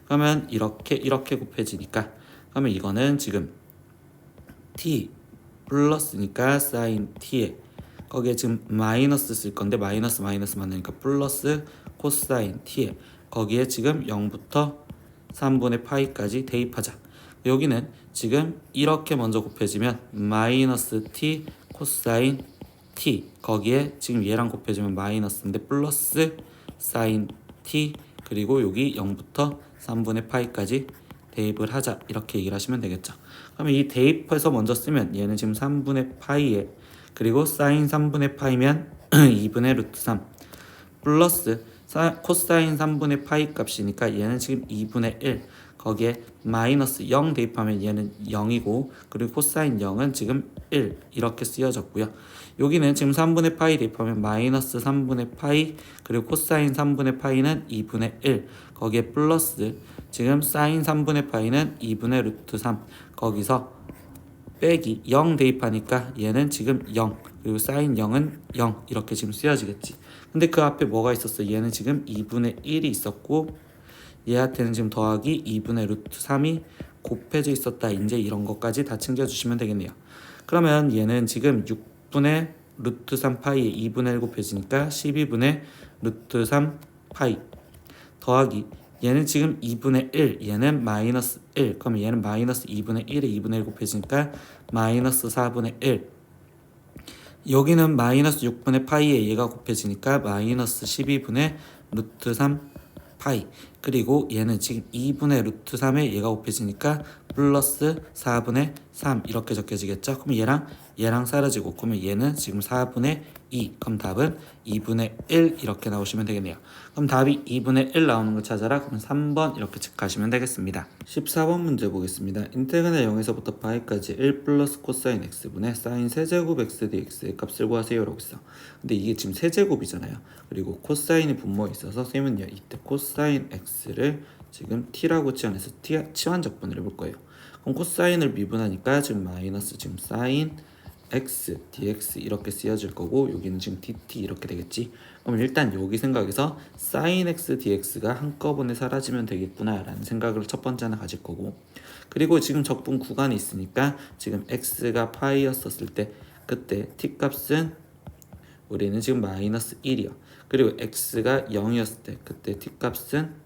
그러면 이렇게 곱해지니까, 그러면 이거는 지금 t 플러스니까 사인 t에 거기에 지금 마이너스 쓸 건데 마이너스 만나니까 플러스 코사인 t에 거기에 지금 0부터 3분의 파이까지 대입하자. 여기는 지금 이렇게 먼저 곱해지면 마이너스 t 코사인 t, 거기에 지금 얘랑 곱해주면 마이너스인데 플러스 사인 t, 그리고 여기 0부터 3분의 파이까지 대입을 하자, 이렇게 얘기를 하시면 되겠죠. 그러면 이 대입해서 먼저 쓰면 얘는 지금 3분의 파이에, 그리고 사인 3분의 파이면 2분의 루트 3 플러스 코사인 3분의 파이 값이니까 얘는 지금 2분의 1, 거기에 마이너스 0 대입하면 얘는 0이고, 그리고 코사인 0은 지금 1 이렇게 쓰여졌고요. 여기는 지금 3분의 파이 대입하면 마이너스 3분의 파이, 그리고 코사인 3분의 파이는 2분의 1, 거기에 플러스 지금 사인 3분의 파이는 2분의 루트 3, 거기서 빼기 0 대입하니까 얘는 지금 0, 그리고 사인 0은 0 이렇게 지금 쓰여지겠지. 근데 그 앞에 뭐가 있었어? 얘는 지금 2분의 1이 있었고, 얘한테는 지금 더하기 2분의 루트 3이 곱해져 있었다. 이제 이런 것까지 다 챙겨주시면 되겠네요. 그러면 얘는 지금 6분의 루트 3 파이에 2분의 1 곱해지니까 12분의 루트 3 파이 더하기 얘는 지금 2분의 1, 얘는 마이너스 1, 그러면 얘는 마이너스 2분의 1에 2분의 1 곱해지니까 마이너스 4분의 1, 여기는 마이너스 6분의 파이에 얘가 곱해지니까 마이너스 12분의 루트 3 파이, 그리고 얘는 지금 2분의 루트 3에 얘가 곱해지니까 플러스 4분의 3 이렇게 적혀지겠죠. 그럼 얘랑 사라지고, 그러면 얘는 지금 4분의 2, 그럼 답은 2분의 1 이렇게 나오시면 되겠네요. 그럼 답이 2분의 1 나오는 걸 찾아라. 그럼 3번 이렇게 체크하시면 되겠습니다. 14번 문제 보겠습니다. 인테그랄 0에서부터 파이까지 1 플러스 코사인 x분의 사인 세제곱 x dx의 값을 구하세요 라고 있어. 근데 이게 지금 세제곱이잖아요. 그리고 코사인이 분모에 있어서 쌤은요 이때 코사인 x를 지금 t라고 치환해서 치환 적분을 해볼 거예요. 그럼 코사인을 미분하니까 지금 마이너스 지금 사인 x dx 이렇게 쓰여질 거고, 여기는 지금 dt 이렇게 되겠지. 그럼 일단 여기 생각에서 sin x dx가 한꺼번에 사라지면 되겠구나 라는 생각을 첫 번째 하나 가질 거고, 그리고 지금 적분 구간이 있으니까 지금 x가 파이였었을 때 그때 t 값은 우리는 지금 마이너스 1이요. 그리고 x가 0이었을 때 그때 t 값은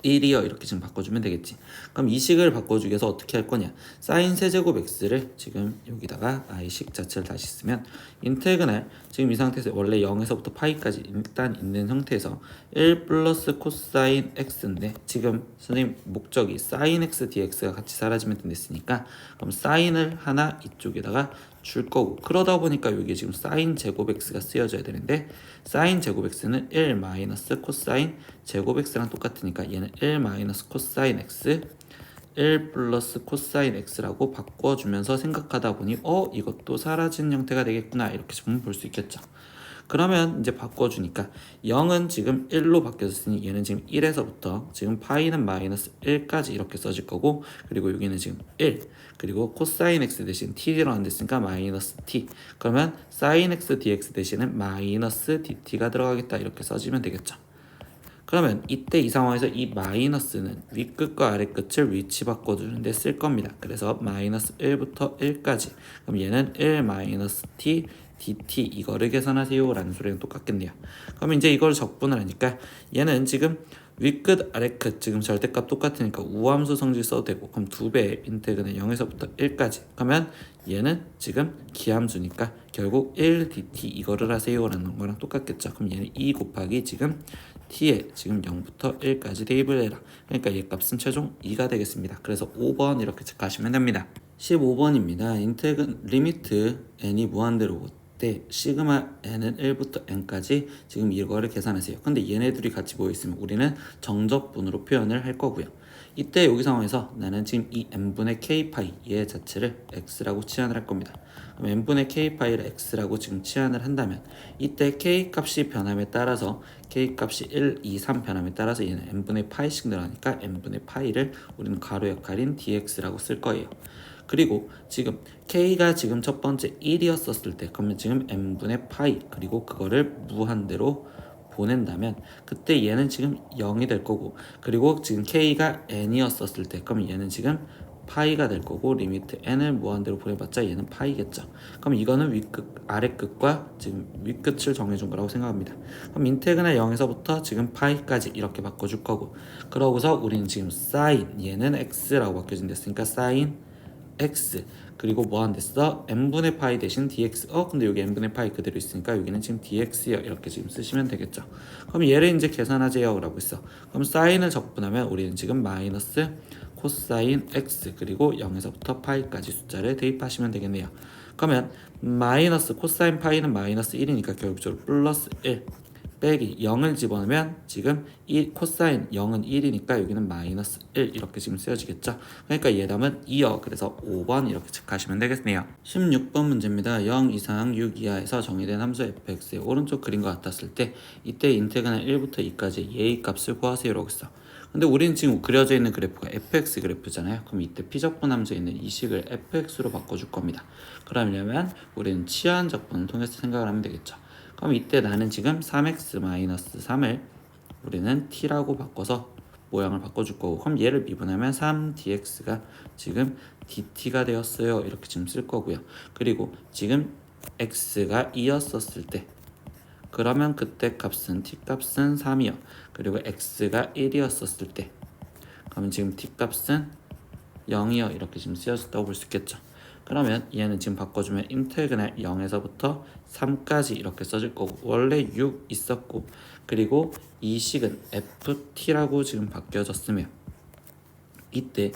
1이요. 이렇게 지금 바꿔주면 되겠지. 그럼 이 식을 바꿔주기 위해서 어떻게 할 거냐? 사인 세제곱 x를 지금 여기다가 i식 자체를 다시 쓰면 인테그랄 지금 이 상태에서 원래 0에서부터 파이까지 일단 있는 상태에서 1 플러스 코사인 x인데, 지금 선생님 목적이 사인 x dx가 같이 사라지면 된댔으니까 그럼 사인을 하나 이쪽에다가 줄 거고, 그러다 보니까 여기 지금 사인 제곱 x가 쓰여져야 되는데, 사인 제곱 x는 1 마이너스 코사인 제곱 x랑 똑같으니까 얘는 1 마이너스 코사인 x 1 플러스 코사인 x라고 바꿔주면서 생각하다 보니 이것도 사라진 형태가 되겠구나 이렇게 보면 볼 수 있겠죠. 그러면 이제 바꿔주니까 0은 지금 1로 바뀌었으니 얘는 지금 1에서부터 지금 파이는 마이너스 1까지 이렇게 써질 거고, 그리고 여기는 지금 1, 그리고 코사인 x 대신 t로 안 됐으니까 마이너스 t, 그러면 사인 x dx 대신은 마이너스 dt가 들어가겠다 이렇게 써지면 되겠죠. 그러면 이때 이 상황에서 이 마이너스는 윗끝과 아래끝을 위치 바꿔주는데 쓸 겁니다. 그래서 마이너스 1부터 1까지, 그럼 얘는 1 마이너스 t dt 이거를 계산하세요 라는 소리랑 똑같겠네요. 그러면 이제 이걸 적분을 하니까 얘는 지금 윗끝 아래끝 지금 절대값 똑같으니까 우함수 성질 써도 되고, 그럼 2배의 인테그는 0에서부터 1까지, 그러면 얘는 지금 기함수니까 결국 1 dt 이거를 하세요 라는 거랑 똑같겠죠. 그럼 얘는 2 곱하기 지금 t에 지금 0부터 1까지 대입을 해라. 그러니까 얘 값은 최종 2가 되겠습니다. 그래서 5번 이렇게 체크하시면 됩니다. 15번입니다. 리미트 n이 무한대로 때 시그마 n은 1부터 n까지 지금 이거를 계산하세요. 근데 얘네들이 같이 모여있으면 우리는 정적분으로 표현을 할 거고요. 이때 여기 상황에서 나는 지금 이 n분의 k파이 얘 자체를 x라고 치환을 할 겁니다. 그럼 n분의 k파이를 x라고 지금 치환을 한다면 이때 k 값이 변함에 따라서 k 값이 1, 2, 3 변함에 따라서 얘는 n분의 파이씩 늘어나니까 n분의 파이를 우리는 가로 역할인 dx라고 쓸 거예요. 그리고 지금 k가 지금 첫 번째 1이었었을 때 그러면 지금 n분의 파이, 그리고 그거를 무한대로 보낸다면 그때 얘는 지금 0이 될 거고, 그리고 지금 k가 n이었었을 때 그러면 얘는 지금 파이가 될 거고 리미트 n을 무한대로 보내봤자 얘는 파이겠죠. 그럼 이거는 윗끝 아래끝과 지금 윗끝을 정해준 거라고 생각합니다. 그럼 인테그랄 0에서부터 지금 파이까지 이렇게 바꿔줄 거고, 그러고서 우리는 지금 사인 얘는 x라고 바뀌어진댔으니까 사인 x, 그리고 뭐 한댔어? n분의 파이 대신 dx. 근데 여기 n분의 파이 그대로 있으니까 여기는 지금 dx요 이렇게 지금 쓰시면 되겠죠. 그럼 얘를 이제 계산하세요 라고 했어. 그럼 사인을 적분하면 우리는 지금 마이너스 코사인 x, 그리고 0에서부터 파이까지 숫자를 대입하시면 되겠네요. 그러면 마이너스 코사인 파이는 마이너스 1이니까 결국적으로 플러스 1 빼기 0을 집어넣으면 지금 코사인 0은 1이니까 여기는 마이너스 1 이렇게 지금 쓰여지겠죠. 그러니까 예답은 2요. 그래서 5번 이렇게 체크하시면 되겠네요. 16번 문제입니다. 0 이상 6 이하에서 정의된 함수 fx의 오른쪽 그림과 같았을 때 이때 인테그랄 1부터 2까지 예의 값을 구하세요 라고 했어. 근데 우리는 지금 그려져 있는 그래프가 fx 그래프잖아요. 그럼 이때 피적분 함수에 있는 이 식을 fx로 바꿔줄 겁니다. 그러려면 우리는 치환 적분을 통해서 생각을 하면 되겠죠. 그럼 이때 나는 지금 3x-3을 우리는 t라고 바꿔서 모양을 바꿔줄 거고, 그럼 얘를 미분하면 3dx가 지금 dt가 되었어요 이렇게 지금 쓸 거고요. 그리고 지금 x가 2였었을 때 그러면 그때 값은 t 값은 3이요. 그리고 x가 1이었었을 때 그러면 지금 t 값은 0이요 이렇게 지금 쓰여졌다고 볼 수 있겠죠. 그러면 얘는 지금 바꿔주면 인테그랄 0에서부터 3까지 이렇게 써질 거고, 원래 6 있었고, 그리고 이 식은 ft라고 지금 바뀌어졌으며 이때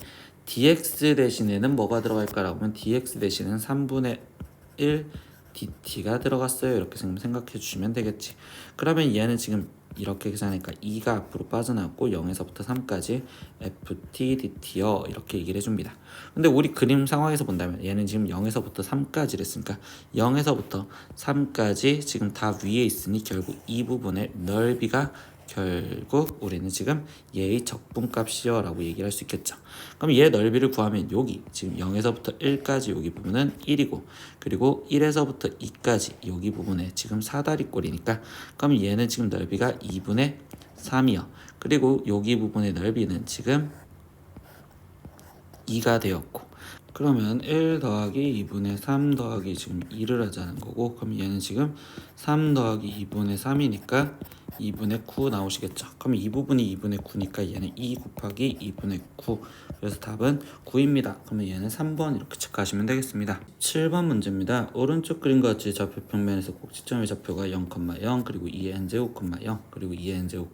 dx 대신에는 뭐가 들어갈까라고 하면 dx 대신에는 3분의 1 dt가 들어갔어요 이렇게 생각해 주시면 되겠지. 그러면 얘는 지금 이렇게 계산하니까 2가 앞으로 빠져나왔고 0에서부터 3까지 ft dt요 이렇게 얘기를 해줍니다. 근데 우리 그림 상황에서 본다면 얘는 지금 0에서부터 3까지 랬으니까 0에서부터 3까지 지금 다 위에 있으니 결국 이 부분의 넓이가 결국 우리는 지금 얘의 적분값이요 라고 얘기를 할 수 있겠죠. 그럼 얘 넓이를 구하면 여기 지금 0에서부터 1까지 여기 부분은 1이고, 그리고 1에서부터 2까지 여기 부분에 지금 사다리꼴이니까 그럼 얘는 지금 넓이가 2분의 3이요. 그리고 여기 부분의 넓이는 지금 2가 되었고, 그러면 1 더하기 2분의 3 더하기 지금 2를 하자는 거고, 그럼 얘는 지금 3 더하기 2분의 3이니까 2분의 9 나오시겠죠. 그럼 이 부분이 2분의 9니까 얘는 2 곱하기 2분의 9. 그래서 답은 9입니다. 그러면 얘는 3번 이렇게 체크하시면 되겠습니다. 7번 문제입니다. 오른쪽 그림과 같이 좌표 평면에서 꼭지점의 좌표가 0,0 그리고 2n제곱, 0 그리고 2n제곱,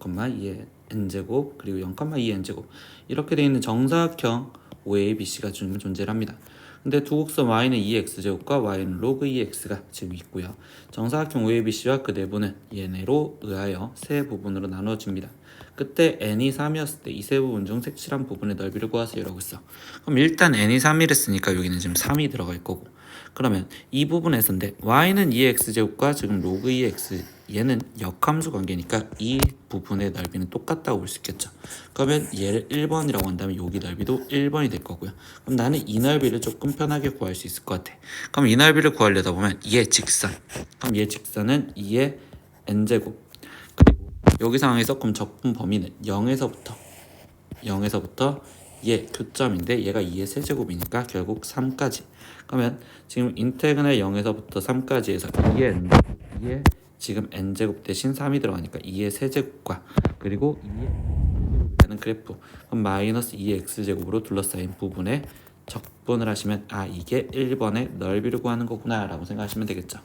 2n제곱 그리고 0,2n제곱 이렇게 되어 있는 정사각형 OABC가 지금 존재를 합니다. 근데 두 곡선 y는 2x제곱과 y는 로그 2x가 지금 있고요. 정사각형 OABC와 그 내부는 얘네로 의하여 세 부분으로 나누어집니다. 그때 n이 3이었을 때 이 세 부분 중 색칠한 부분의 넓이를 구하세요 라고 했어. 그럼 일단 n이 3이랬으니까 여기는 지금 3이 들어갈 거고, 그러면 이 부분에서인데 y는 2x제곱과 지금 로그 2x 얘는 역함수 관계니까 이 부분의 넓이는 똑같다고 볼 수 있겠죠. 그러면 얘를 1번이라고 한다면 여기 넓이도 1번이 될 거고요. 그럼 나는 이 넓이를 조금 편하게 구할 수 있을 것 같아. 그럼 이 넓이를 구하려다 보면 얘 직선, 그럼 얘 직선은 2의 n제곱, 그리고 여기 상황에서 그럼 적분 범위는 0에서부터 얘 교점인데 얘가 2의 세제곱이니까 결국 3까지. 그러면 지금 인테그랄 0에서부터 3까지 해서 2의 지금 n제곱 대신 3이 들어가니까 2의 세제곱과 그리고 2의 x제곱이라는 그래프, 그럼 마이너스 2의 x제곱으로 둘러싸인 부분에 적분을 하시면 이게 1번의 넓이를 구하는 거구나 라고 생각하시면 되겠죠.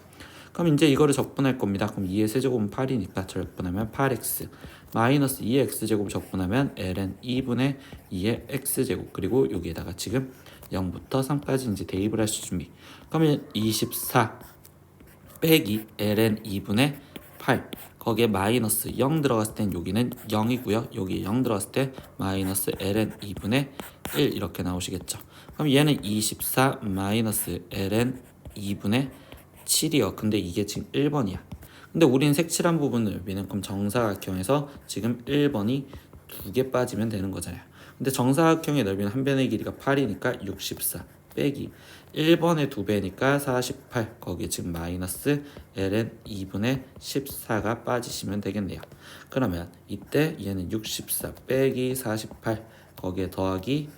그럼 이제 이거를 적분할 겁니다. 그럼 2의 세제곱은 8이니까 적분하면 8x 마이너스 2의 x제곱 적분하면 ln 2분의 2의 x제곱, 그리고 여기에다가 지금 0부터 3까지 이제 대입을 하실 준비. 그러면 24 빼기 ln 2분의 8, 거기에 마이너스 0 들어갔을 땐 여기는 0이고요. 여기 0 들어갔을 때 마이너스 ln 2분의 1 이렇게 나오시겠죠. 그럼 얘는 24 마이너스 ln 2분의 7이요. 근데 이게 지금 1번이야. 근데 우리는 색칠한 부분 넓이는 그럼 정사각형에서 지금 1번이 2개 빠지면 되는 거잖아요. 근데 정사각형의 넓이는 한 변의 길이가 8이니까 64 빼기 1번의 2배니까 48, 거기에 지금 마이너스 ln 2분의 14가 빠지시면 되겠네요. 그러면 이때 얘는 64 빼기 48 거기에 더하기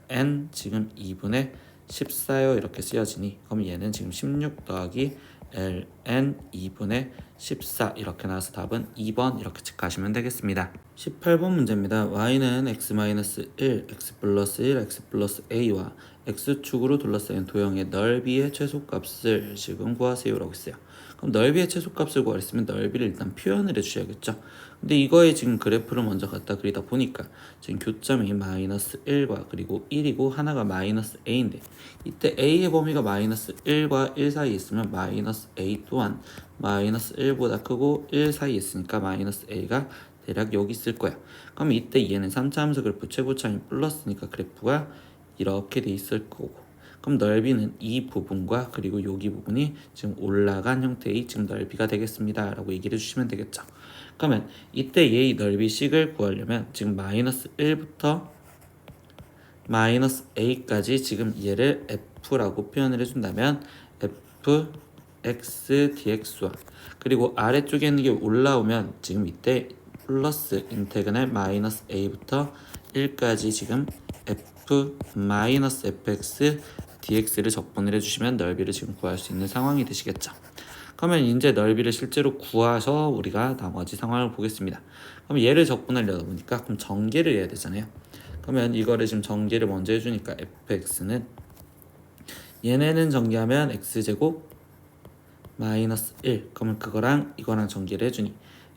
ln 지금 2분의 14요 이렇게 쓰여지니 그럼 얘는 지금 16 더하기 ln 2분의 14 이렇게 나와서 답은 2번 이렇게 체크하시면 되겠습니다. 18번 문제입니다. y는 x-1, x 플러스 1, x 플러스 a와 x축으로 둘러싸인 도형의 넓이의 최소값을 지금 구하세요 라고 했어요. 그럼 넓이의 최소값을 구하랬으면 넓이를 일단 표현을 해주셔야겠죠. 근데 이거에 지금 그래프를 먼저 갖다 그리다 보니까 지금 교점이 마이너스 1과 그리고 1이고 하나가 마이너스 a인데 이때 a의 범위가 마이너스 1과 1 사이에 있으면 마이너스 a 또한 마이너스 1보다 크고 1 사이에 있으니까 마이너스 a가 대략 여기 있을 거야. 그럼 이때 얘는 3차 함수 그래프 최고차이 플러스니까 그래프가 이렇게 돼 있을 거고 그럼 넓이는 이 부분과 그리고 여기 부분이 지금 올라간 형태의 지금 넓이가 되겠습니다 라고 얘기를 해주시면 되겠죠. 그러면 이때 얘의 넓이식을 구하려면 지금 마이너스 1부터 마이너스 a까지 지금 얘를 f라고 표현을 해준다면 f x dx와 그리고 아래쪽에 있는 게 올라오면 지금 이때 플러스 인테그랄 마이너스 a부터 1까지 지금 f 마이너스 fx dx를 적분을 해주시면 넓이를 지금 구할 수 있는 상황이 되시겠죠. 그러면 이제 넓이를 실제로 구해서 우리가 나머지 상황을 보겠습니다. 그럼 얘를 적분하려다 보니까 그럼 전개를 해야 되잖아요. 그러면 이거를 지금 전개를 먼저 해주니까 fx는 얘네는 전개하면 x제곱 마이너스 1 그러면 그거랑 이거랑 전개를 해주니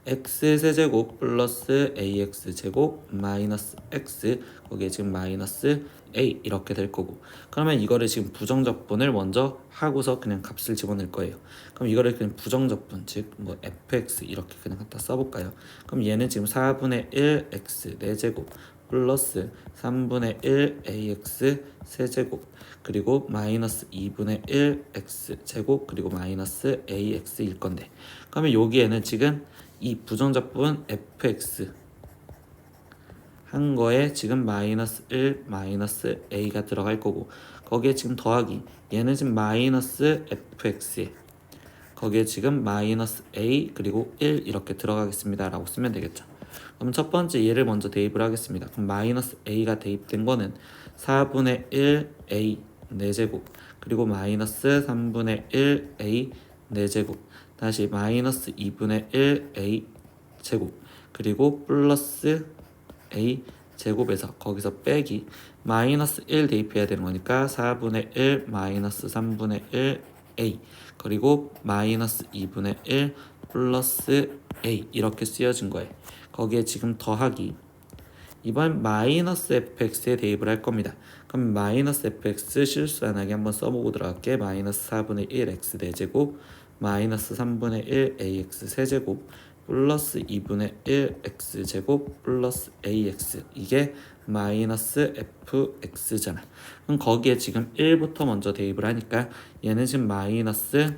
x세제곱 플러스 ax제곱 마이너스 x 거기에 지금 마이너스 a 이렇게 될 거고 그러면 이거를 지금 부정적분을 먼저 하고서 그냥 값을 집어넣을 거예요. 그럼 이거를 그냥 부정적분 즉 뭐 fx 이렇게 그냥 갖다 써볼까요? 그럼 얘는 지금 4분의 1 x 4제곱 플러스 3분의 1 ax 세제곱 그리고 마이너스 2분의 1 x 제곱 그리고 마이너스 ax일 건데 그러면 여기에는 지금 이 부정적분 fx 한 거에 지금 마이너스 1 마이너스 a가 들어갈 거고 거기에 지금 더하기 얘는 지금 마이너스 fx에 거기에 지금 마이너스 a 그리고 1 이렇게 들어가겠습니다 라고 쓰면 되겠죠. 그럼 첫 번째 얘를 먼저 대입을 하겠습니다. 그럼 마이너스 a가 대입된 거는 4분의 1 a 4제곱 그리고 마이너스 3분의 1 a 4제곱 다시 마이너스 2분의 1 a 제곱 그리고 플러스 a 제곱에서 거기서 빼기 마이너스 1 대입해야 되는 거니까 4분의 1 마이너스 3분의 1 a 그리고 마이너스 2분의 1 플러스 a 이렇게 쓰여진 거예요. 거기에 지금 더하기 이번 마이너스 fx에 대입을 할 겁니다. 그럼 마이너스 fx 실수 안 하게 한번 써보고 들어갈게. 마이너스 4분의 1 x 4제곱 마이너스 3분의 1 ax 세제곱 플러스 2분의 1 x제곱 플러스 ax 이게 마이너스 fx잖아. 그럼 거기에 지금 1부터 먼저 대입을 하니까 얘는 지금 마이너스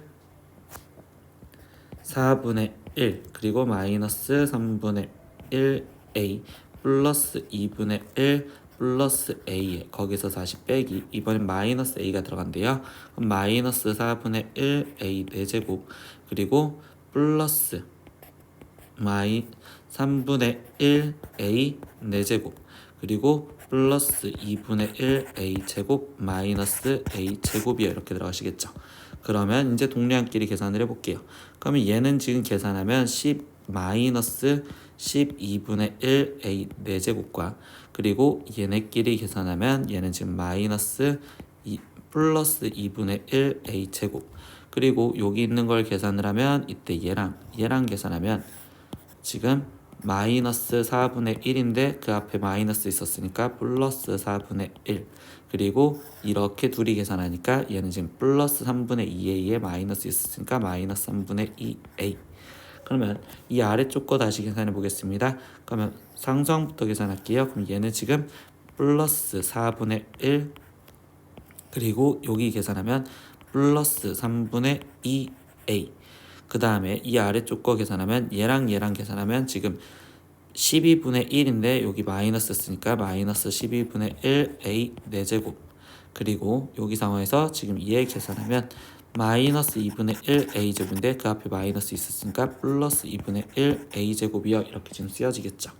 4분의 1 그리고 마이너스 3분의 1a 플러스 2분의 1 플러스 a에 거기서 다시 빼기 이번엔 마이너스 a가 들어간대요. 그럼 마이너스 4분의 1a 4제곱 그리고 플러스 3분의 1a 4제곱 그리고 플러스 2분의 1a 제곱 마이너스 a 제곱이요 이렇게 들어가시겠죠. 그러면 이제 동량끼리 계산을 해볼게요. 그러면 얘는 지금 계산하면 10 마이너스 12분의 1a 4제곱과 그리고 얘네끼리 계산하면 얘는 지금 마이너스 플러스 2분의 1a 제곱 그리고 여기 있는 걸 계산을 하면 이때 얘랑 계산하면 지금 마이너스 4분의 1인데 그 앞에 마이너스 있었으니까 플러스 4분의 1 그리고 이렇게 둘이 계산하니까 얘는 지금 플러스 3분의 2a에 마이너스 있었으니까 마이너스 3분의 2a 그러면 이 아래쪽 거 다시 계산해 보겠습니다. 그러면 상수항부터 계산할게요. 그럼 얘는 지금 플러스 4분의 1 그리고 여기 계산하면 플러스 3분의 2a 그 다음에 이 아래쪽 거 계산하면 얘랑 계산하면 지금 12분의 1인데 여기 마이너스 쓰니까 마이너스 12분의 1a 4제곱 그리고 여기 상황에서 지금 얘 계산하면 마이너스 2분의 1a 제곱인데 그 앞에 마이너스 있었으니까 플러스 2분의 1a 제곱이요 이렇게 지금 쓰여지겠죠.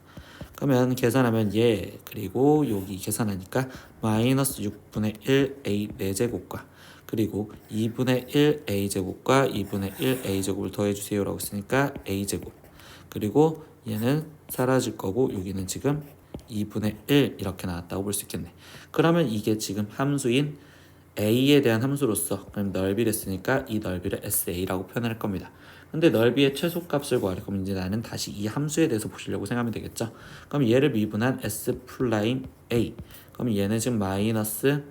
그러면 계산하면 얘 그리고 여기 계산하니까 마이너스 6분의 1 a 4제곱과 그리고 2분의 1 a제곱과 2분의 1 a제곱을 더해주세요 라고 했으니까 a제곱 그리고 얘는 사라질 거고 여기는 지금 2분의 1 이렇게 나왔다고 볼 수 있겠네. 그러면 이게 지금 함수인 a에 대한 함수로서 그럼 넓이를 쓰니까 이 넓이를 sa라고 표현할 겁니다. 근데 넓이의 최소값을 구하려 그럼 이제 나는 다시 이 함수에 대해서 보시려고 생각하면 되겠죠. 그럼 얘를 미분한 s 플라임 a 그럼 얘는 지금 마이너스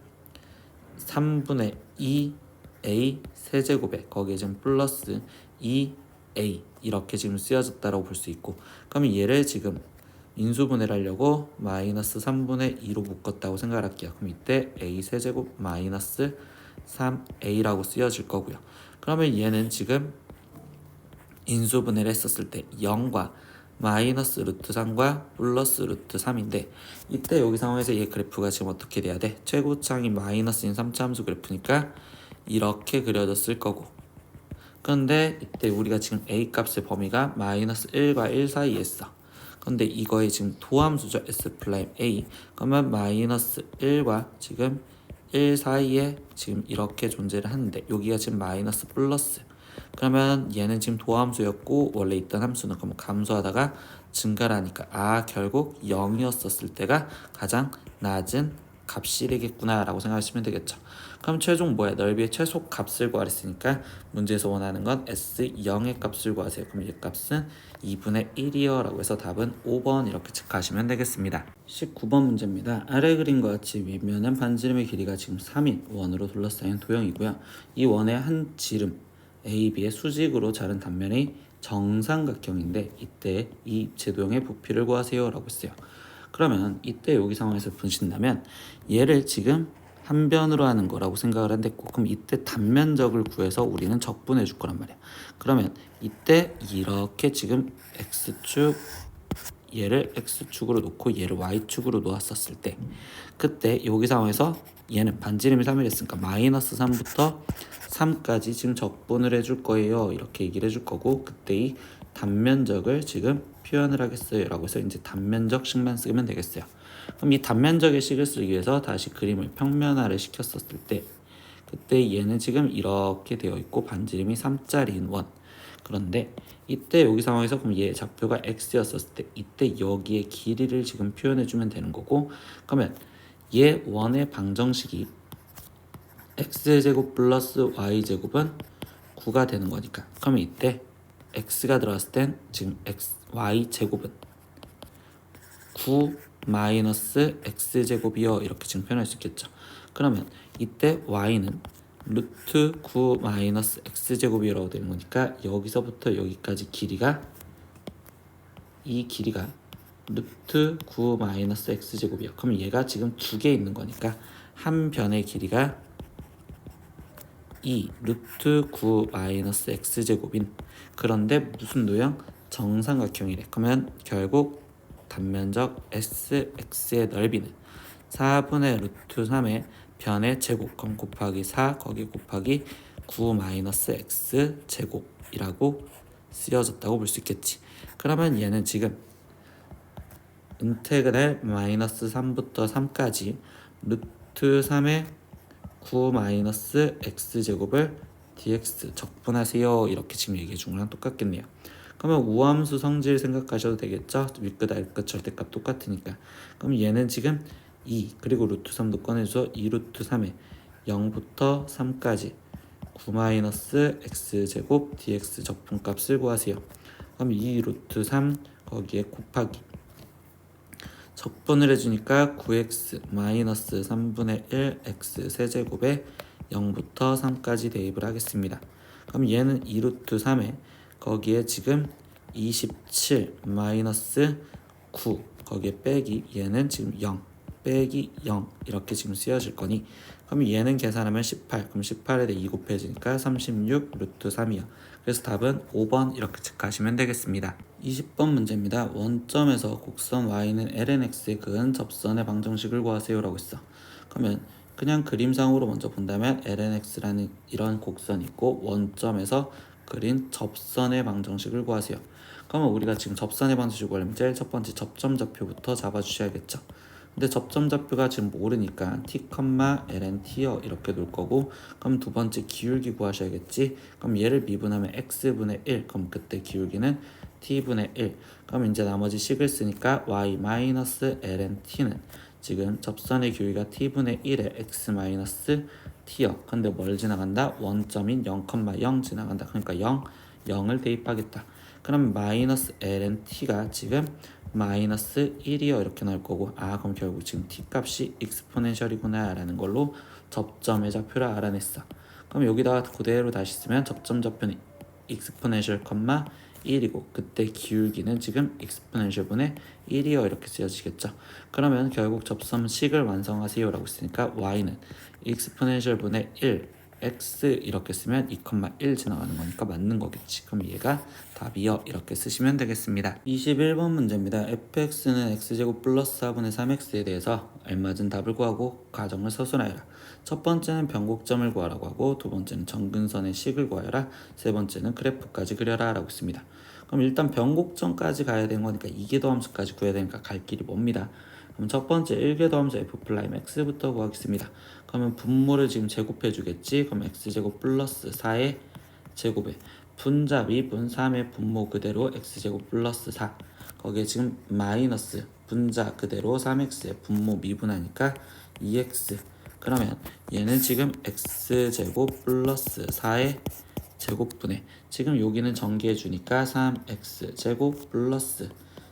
3분의 2a 세제곱에 거기에 지금 플러스 2a 이렇게 지금 쓰여졌다라고 볼 수 있고 그러면 얘를 지금 인수분해를 하려고 마이너스 3분의 2로 묶었다고 생각할게요. 그럼 이때 a 세제곱 마이너스 3a라고 쓰여질 거고요. 그러면 얘는 지금 인수분해를 했었을 때 0과 마이너스 루트 3과 플러스 루트 3인데 이때 여기 상황에서 얘 그래프가 지금 어떻게 돼야 돼? 최고창이 마이너스인 3차 함수 그래프니까 이렇게 그려졌을 거고 그런데 이때 우리가 지금 a 값의 범위가 마이너스 1과 1 사이에 있어. 근데 이거의 지금 도함수죠. s 플라임 a 그러면 마이너스 1과 지금 1 사이에 지금 이렇게 존재를 하는데 여기가 지금 마이너스 플러스 그러면 얘는 지금 도함수였고 원래 있던 함수는 그럼 감소하다가 증가를 하니까 결국 0이었었을 때가 가장 낮은 값이 되겠구나 라고 생각하시면 되겠죠. 그럼 최종 뭐야? 넓이의 최소 값을 구하랬으니까 문제에서 원하는 건 S0의 값을 구하세요. 그럼 이 값은 2분의 1이요 라고 해서 답은 5번 이렇게 체크하시면 되겠습니다. 19번 문제입니다. 아래 그림과 같이 윗면은 반지름의 길이가 지금 3인 원으로 둘러싸인 도형이고요. 이 원의 한 지름 A, B의 수직으로 자른 단면이 정삼각형인데 이때 이 입체도형의 부피를 구하세요 라고 했어요. 그러면 이때 여기 상황에서 보신다면 얘를 지금 한 변으로 하는 거라고 생각을 한댔고 그럼 이때 단면적을 구해서 우리는 적분해 줄 거란 말이야. 그러면 이때 이렇게 지금 x축 얘를 x축으로 놓고 얘를 y축으로 놓았었을 때 그때 여기 상황에서 얘는 반지름이 3이랬으니까 마이너스 3부터 3까지 지금 적분을 해줄 거예요 이렇게 얘기를 해줄 거고 그때 이 단면적을 지금 표현을 하겠어요 라고 해서 이제 단면적식만 쓰면 되겠어요. 그럼 이 단면적의 식을 쓰기 위해서 다시 그림을 평면화를 시켰었을 때 그때 얘는 지금 이렇게 되어 있고 반지름이 3짜리인 원 그런데 이때 여기 상황에서 그럼 얘 좌표가 x였었을 때 이때 여기에 길이를 지금 표현해 주면 되는 거고 그러면 얘 원의 방정식이 x제곱 플러스 y제곱은 9가 되는 거니까 그러면 이때 x가 들어갔을 땐 지금 y제곱은 9 마이너스 x제곱이요 이렇게 지금 표현할 수 있겠죠. 그러면 이때 y는 루트 9 마이너스 x제곱이라고 되는 거니까 여기서부터 여기까지 길이가 이 길이가 루트 9 마이너스 x제곱이요. 그럼 얘가 지금 두 개 있는 거니까 한 변의 길이가 이 루트 9 마이너스 x제곱인 그런데 무슨 도형? 정삼각형이래. 그러면 결국 단면적 SX의 넓이는 4분의 루트 3의 변의 제곱 그럼 곱하기 4 거기 곱하기 9 마이너스 X 제곱이라고 쓰여졌다고 볼 수 있겠지. 그러면 얘는 지금 인테그랄 마이너스 3부터 3까지 루트 3의 9 마이너스 X제곱을 dx 적분하세요 이렇게 지금 얘기해 준 거랑 똑같겠네요. 그러면 우함수 성질 생각하셔도 되겠죠? 윗끝 아랫끝 절대값 똑같으니까. 그럼 얘는 지금 2 그리고 루트 3도 꺼내줘 2 루트 3에 0부터 3까지 9 마이너스 x제곱 dx 적분값을 구하세요. 그럼 2 루트 3 거기에 곱하기 적분을 해주니까 9x 마이너스 3분의 1 x 세제곱에 0부터 3까지 대입을 하겠습니다. 그럼 얘는 2 루트 3에 거기에 지금 27 마이너스 9 거기에 빼기 얘는 지금 0 빼기 0 이렇게 지금 쓰여질 거니 그럼 얘는 계산하면 18 그럼 18에 대해 2 곱해지니까 36 루트 3이요. 그래서 답은 5번 이렇게 체크하시면 되겠습니다. 20번 문제입니다. 원점에서 곡선 y는 lnx에 그은 접선의 방정식을 구하세요 라고 했어. 그러면 그냥 그림상으로 먼저 본다면 lnx라는 이런 곡선이 있고 원점에서 그린 접선의 방정식을 구하세요. 그러면 우리가 지금 접선의 방정식을 구하려면 제일 첫 번째 접점 좌표부터 잡아주셔야겠죠. 근데 접점 좌표가 지금 모르니까 t, ln t요 이렇게 놓을 거고, 그럼 두 번째 기울기 구하셔야겠지. 그럼 얘를 미분하면 x분의 1, 그럼 그때 기울기는 t분의 1. 그럼 이제 나머지 식을 쓰니까 y 마이너스 ln t는 지금 접선의 기울기가 t분의 1에 x 마이너스 t요. 근데 뭘 지나간다? 원점인 0,0 지나간다. 그러니까 0, 0을 대입하겠다. 그럼 마이너스 ln t가 지금 마이너스 1이요 이렇게 나올 거고, 그럼 결국 지금 t 값이 익스포넨셜이구나 라는 걸로 접점의 좌표를 알아냈어. 그럼 여기다가 그대로 다시 쓰면 접점 좌표는 익스포넨셜, 1이고 그때 기울기는 지금 익스포넨셜 분의 1이요 이렇게 쓰여지겠죠. 그러면 결국 접선식을 완성하세요 라고 했으니까 y는 익스포넨셜 분의 1 x 이렇게 쓰면 2,1 지나가는 거니까 맞는 거겠지. 그럼 얘가 답이요 이렇게 쓰시면 되겠습니다. 21번 문제입니다. fx는 x제곱 플러스 4분의 3x에 대해서 알맞은 답을 구하고 과정을 서술하여라. 첫 번째는 변곡점을 구하라고 하고, 두 번째는 정근선의 식을 구하여라, 세 번째는 그래프까지 그려라 라고 했습니다. 그럼 일단 변곡점까지 가야 되는 거니까 이계도함수까지 구해야 되니까 갈 길이 멉니다. 그럼 첫 번째 1계도함수 f'x부터 구하겠습니다. 그러면 분모를 지금 제곱해 주겠지. 그럼 x제곱 플러스 4의 제곱에 분자 미분 3의 분모 그대로 x제곱 플러스 4, 거기에 지금 마이너스 분자 그대로 3x의 분모 미분하니까 2x. 그러면 얘는 지금 x제곱 플러스 4의 제곱분의, 지금 여기는 전개해 주니까 3x제곱 플러스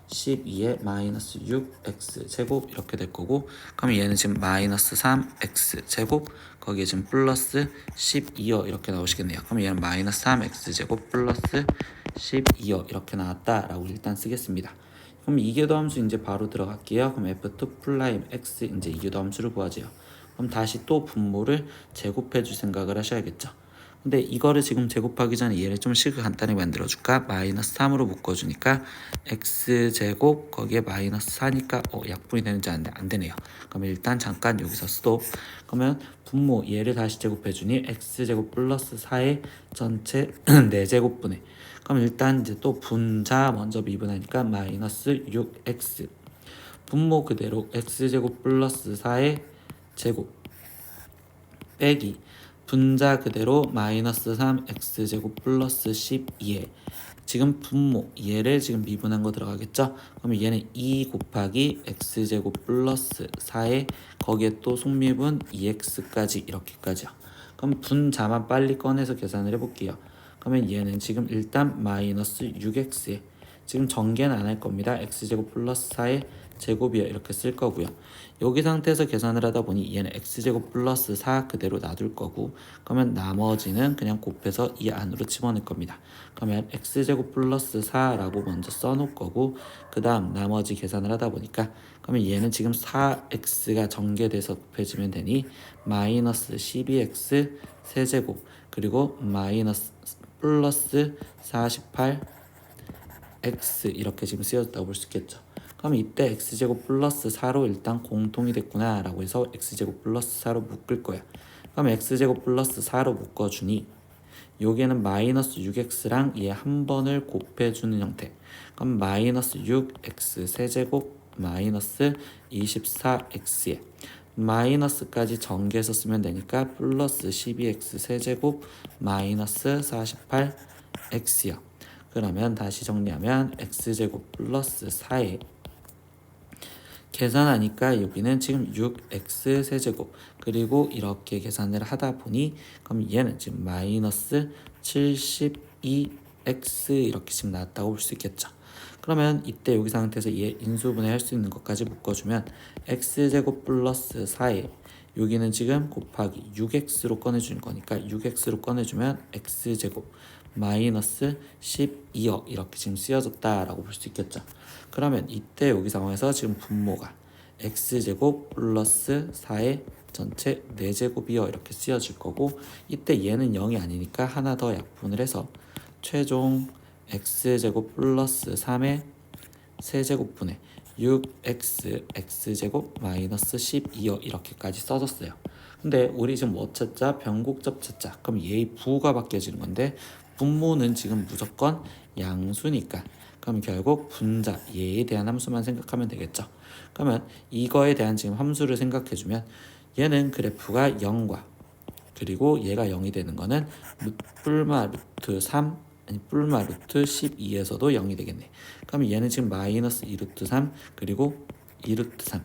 12에 마이너스 6x제곱 이렇게 될 거고, 그럼 얘는 지금 마이너스 3x제곱 거기에 지금 플러스 12요 이렇게 나오시겠네요. 그럼 얘는 마이너스 3x제곱 플러스 12요 이렇게 나왔다라고 일단 쓰겠습니다. 그럼 이계도함수 이제 바로 들어갈게요. 그럼 f2'x 이제 이계도함수를 구하죠. 그럼 다시 또 분모를 제곱해 줄 생각을 하셔야겠죠. 근데 이거를 지금 제곱하기 전에 얘를 좀 식을 간단히 만들어줄까? 마이너스 3으로 묶어주니까 x제곱 거기에 마이너스 4니까 약분이 되는지 안 되네요. 그러면 일단 잠깐 여기서 스톱. 그러면 분모 얘를 다시 제곱해주니 x제곱 플러스 4의 전체 4제곱분의, 그럼 일단 이제 또 분자 먼저 미분하니까 마이너스 6x, 분모 그대로 x제곱 플러스 4의 제곱 빼기 분자 그대로 마이너스 3x제곱 플러스 12에 지금 분모 얘를 지금 미분한 거 들어가겠죠. 그러면 얘는 2 곱하기 x제곱 플러스 4에 거기에 또 속미분 2x까지 이렇게까지요. 그럼 분자만 빨리 꺼내서 계산을 해볼게요. 그러면 얘는 지금 일단 마이너스 6x에 지금 전개는 안 할 겁니다. x제곱 플러스 4의 제곱이요 이렇게 쓸 거고요. 여기 상태에서 계산을 하다 보니 얘는 x제곱 플러스 4 그대로 놔둘 거고, 그러면 나머지는 그냥 곱해서 이 안으로 집어넣을 겁니다. 그러면 x제곱 플러스 4라고 먼저 써놓을 거고, 그 다음 나머지 계산을 하다 보니까 그러면 얘는 지금 4x가 전개돼서 곱해지면 되니 마이너스 12x 세제곱 그리고 마이너스 플러스 48x 이렇게 지금 쓰여졌다고 볼 수 있겠죠. 그럼 이때 x제곱 플러스 4로 일단 공통이 됐구나 라고 해서 x제곱 플러스 4로 묶을 거야. 그럼 x제곱 플러스 4로 묶어주니 여기에는 마이너스 6x랑 얘 한 번을 곱해주는 형태. 그럼 마이너스 6x 세제곱 마이너스 24x에 마이너스까지 전개해서 쓰면 되니까 플러스 12x 세제곱 마이너스 48x요. 그러면 다시 정리하면 x제곱 플러스 4에 계산하니까 여기는 지금 6x 세제곱 그리고 이렇게 계산을 하다 보니 그럼 얘는 지금 마이너스 72x 이렇게 지금 나왔다고 볼 수 있겠죠. 그러면 이때 여기 상태에서 얘 인수분해 할 수 있는 것까지 묶어주면 x제곱 플러스 4에 여기는 지금 곱하기 6x로 꺼내주는 거니까 6x로 꺼내주면 x제곱 마이너스 12여 이렇게 지금 쓰여졌다라고 볼 수 있겠죠. 그러면 이때 여기 상황에서 지금 분모가 x제곱 플러스 4의 전체 4제곱이요 이렇게 쓰여질 거고, 이때 얘는 0이 아니니까 하나 더 약분을 해서 최종 x제곱 플러스 3의 세제곱분의 6x x제곱 마이너스 12요 이렇게까지 써줬어요. 근데 우리 지금 뭐 찾자? 변곡점 찾자. 그럼 얘의 부호가 바뀌어지는 건데 분모는 지금 무조건 양수니까 그럼 결국 분자 얘에 대한 함수만 생각하면 되겠죠. 그러면 이거에 대한 지금 함수를 생각해주면 얘는 그래프가 0과 그리고 얘가 0이 되는 거는 뿔마 루트 3 아니 뿔마 루트 12에서도 0이 되겠네. 그럼 얘는 지금 마이너스 2 루트 3 그리고 2 루트 3.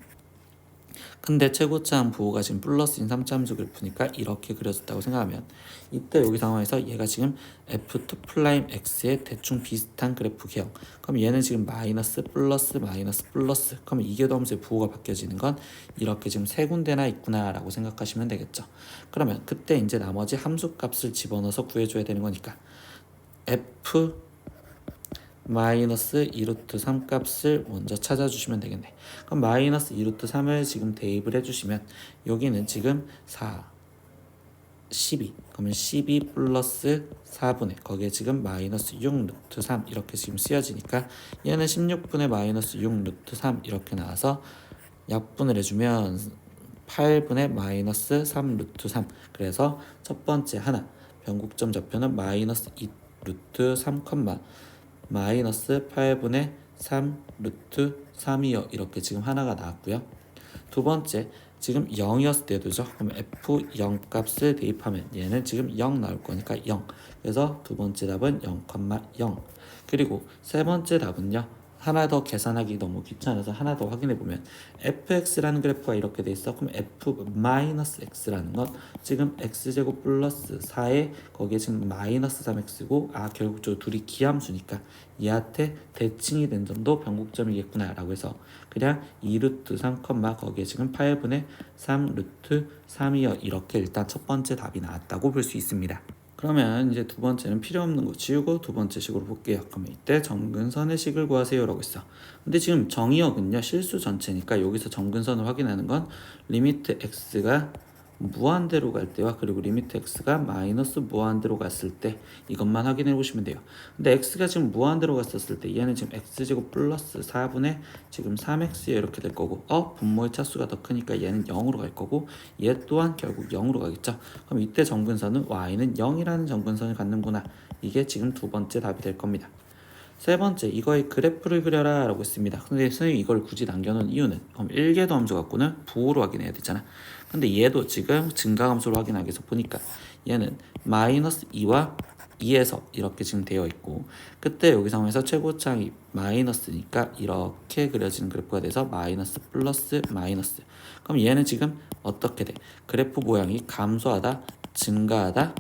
근데 최고차항 부호가 지금 플러스인 3차 함수 그래프니까 이렇게 그려졌다고 생각하면 이때 여기 상황에서 얘가 지금 f2'x의 대충 비슷한 그래프 개형. 그럼 얘는 지금 마이너스 플러스 마이너스 플러스. 그럼 이계도 함수의 부호가 바뀌어지는 건 이렇게 지금 세 군데나 있구나 라고 생각하시면 되겠죠. 그러면 그때 이제 나머지 함수 값을 집어넣어서 구해줘야 되는 거니까 f 마이너스 2루트 3 값을 먼저 찾아주시면 되겠네. 그럼 마이너스 2루트 3을 지금 대입을 해주시면 여기는 지금 4, 12 그러면 12 플러스 4분의 거기에 지금 마이너스 6 루트 3 이렇게 지금 쓰여지니까 얘는 16분의 마이너스 6 루트 3 이렇게 나와서 약분을 해주면 8분의 마이너스 3 루트 3 그래서 첫 번째 하나 변곡점 좌표는 마이너스 2 루트 3, 마이너스 8분의 3 루트 3이요. 이렇게 지금 하나가 나왔고요. 두 번째 지금 0이었을 때도죠. 그럼 f0 값을 대입하면 얘는 지금 0 나올 거니까 0. 그래서 두 번째 답은 0,0. 그리고 세 번째 답은요. 하나 더 계산하기 너무 귀찮아서 하나 더 확인해 보면 fx라는 그래프가 이렇게 돼 있어. 그럼 f-x라는 건 지금 x제곱 플러스 4에 거기에 지금 마이너스 3x고 결국 저 둘이 기함수니까 얘한테 대칭이 된 점도 변곡점이겠구나 라고 해서 그냥 2루트 3, 거기에 지금 8분의 3 루트 3이요. 이렇게 일단 첫 번째 답이 나왔다고 볼 수 있습니다. 그러면 이제 두 번째는 필요 없는 거 지우고 두 번째 식으로 볼게요. 그러면 이때 점근선의 식을 구하세요 라고 있어. 근데 지금 정의역은요 실수 전체니까 여기서 점근선을 확인하는 건 리미트 x가 무한대로 갈 때와 그리고 리미트 x가 마이너스 무한대로 갔을 때 이것만 확인해 보시면 돼요. 근데 x가 지금 무한대로 갔었을 때 얘는 지금 x제곱 플러스 4분의 지금 3x 이렇게 될 거고 분모의 차수가 더 크니까 얘는 0으로 갈 거고 얘 또한 결국 0으로 가겠죠. 그럼 이때 정근선은 y는 0이라는 정근선을 갖는구나. 이게 지금 두 번째 답이 될 겁니다. 세 번째 이거의 그래프를 그려라 라고 했습니다. 근데 선생님이 이걸 굳이 남겨놓은 이유는 그럼 1계도 함수 갖고는 부호로 확인해야 되잖아. 근데 얘도 지금 증가함수로 확인하기 위해서 보니까 얘는 마이너스 2와 2에서 이렇게 지금 되어 있고 그때 여기 상황에서 최고차항이 마이너스니까 이렇게 그려지는 그래프가 돼서 마이너스 플러스 마이너스. 그럼 얘는 지금 어떻게 돼? 그래프 모양이 감소하다 증가하다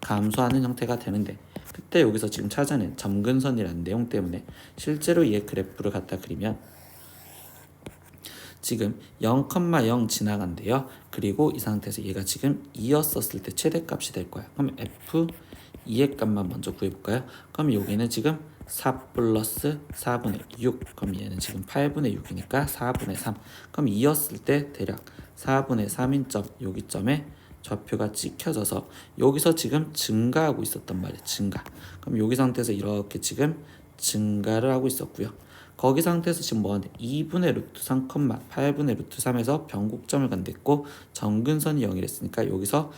감소하는 형태가 되는데 그때 여기서 지금 찾아낸 점근선이라는 내용 때문에 실제로 얘 그래프를 갖다 그리면 지금 0,0 지나간대요. 그리고 이 상태에서 얘가 지금 2였었을 때 최대값이 될 거야. 그럼 f2의 값만 먼저 구해볼까요? 그럼 여기는 지금 4 플러스 4분의 6 그럼 얘는 지금 8분의 6이니까 4분의 3 그럼 2였을 때 대략 4분의 3인 점 여기 점에 좌표가 찍혀져서 여기서 지금 증가하고 있었단 말이에요. 증가. 그럼 여기 상태에서 이렇게 지금 증가를 하고 있었고요. 거기 상태에서 지금 뭐하는데 2분의 루트 3, 8분의 루트 3에서 변곡점을 간댔고 정근선이 0이랬으니까 여기서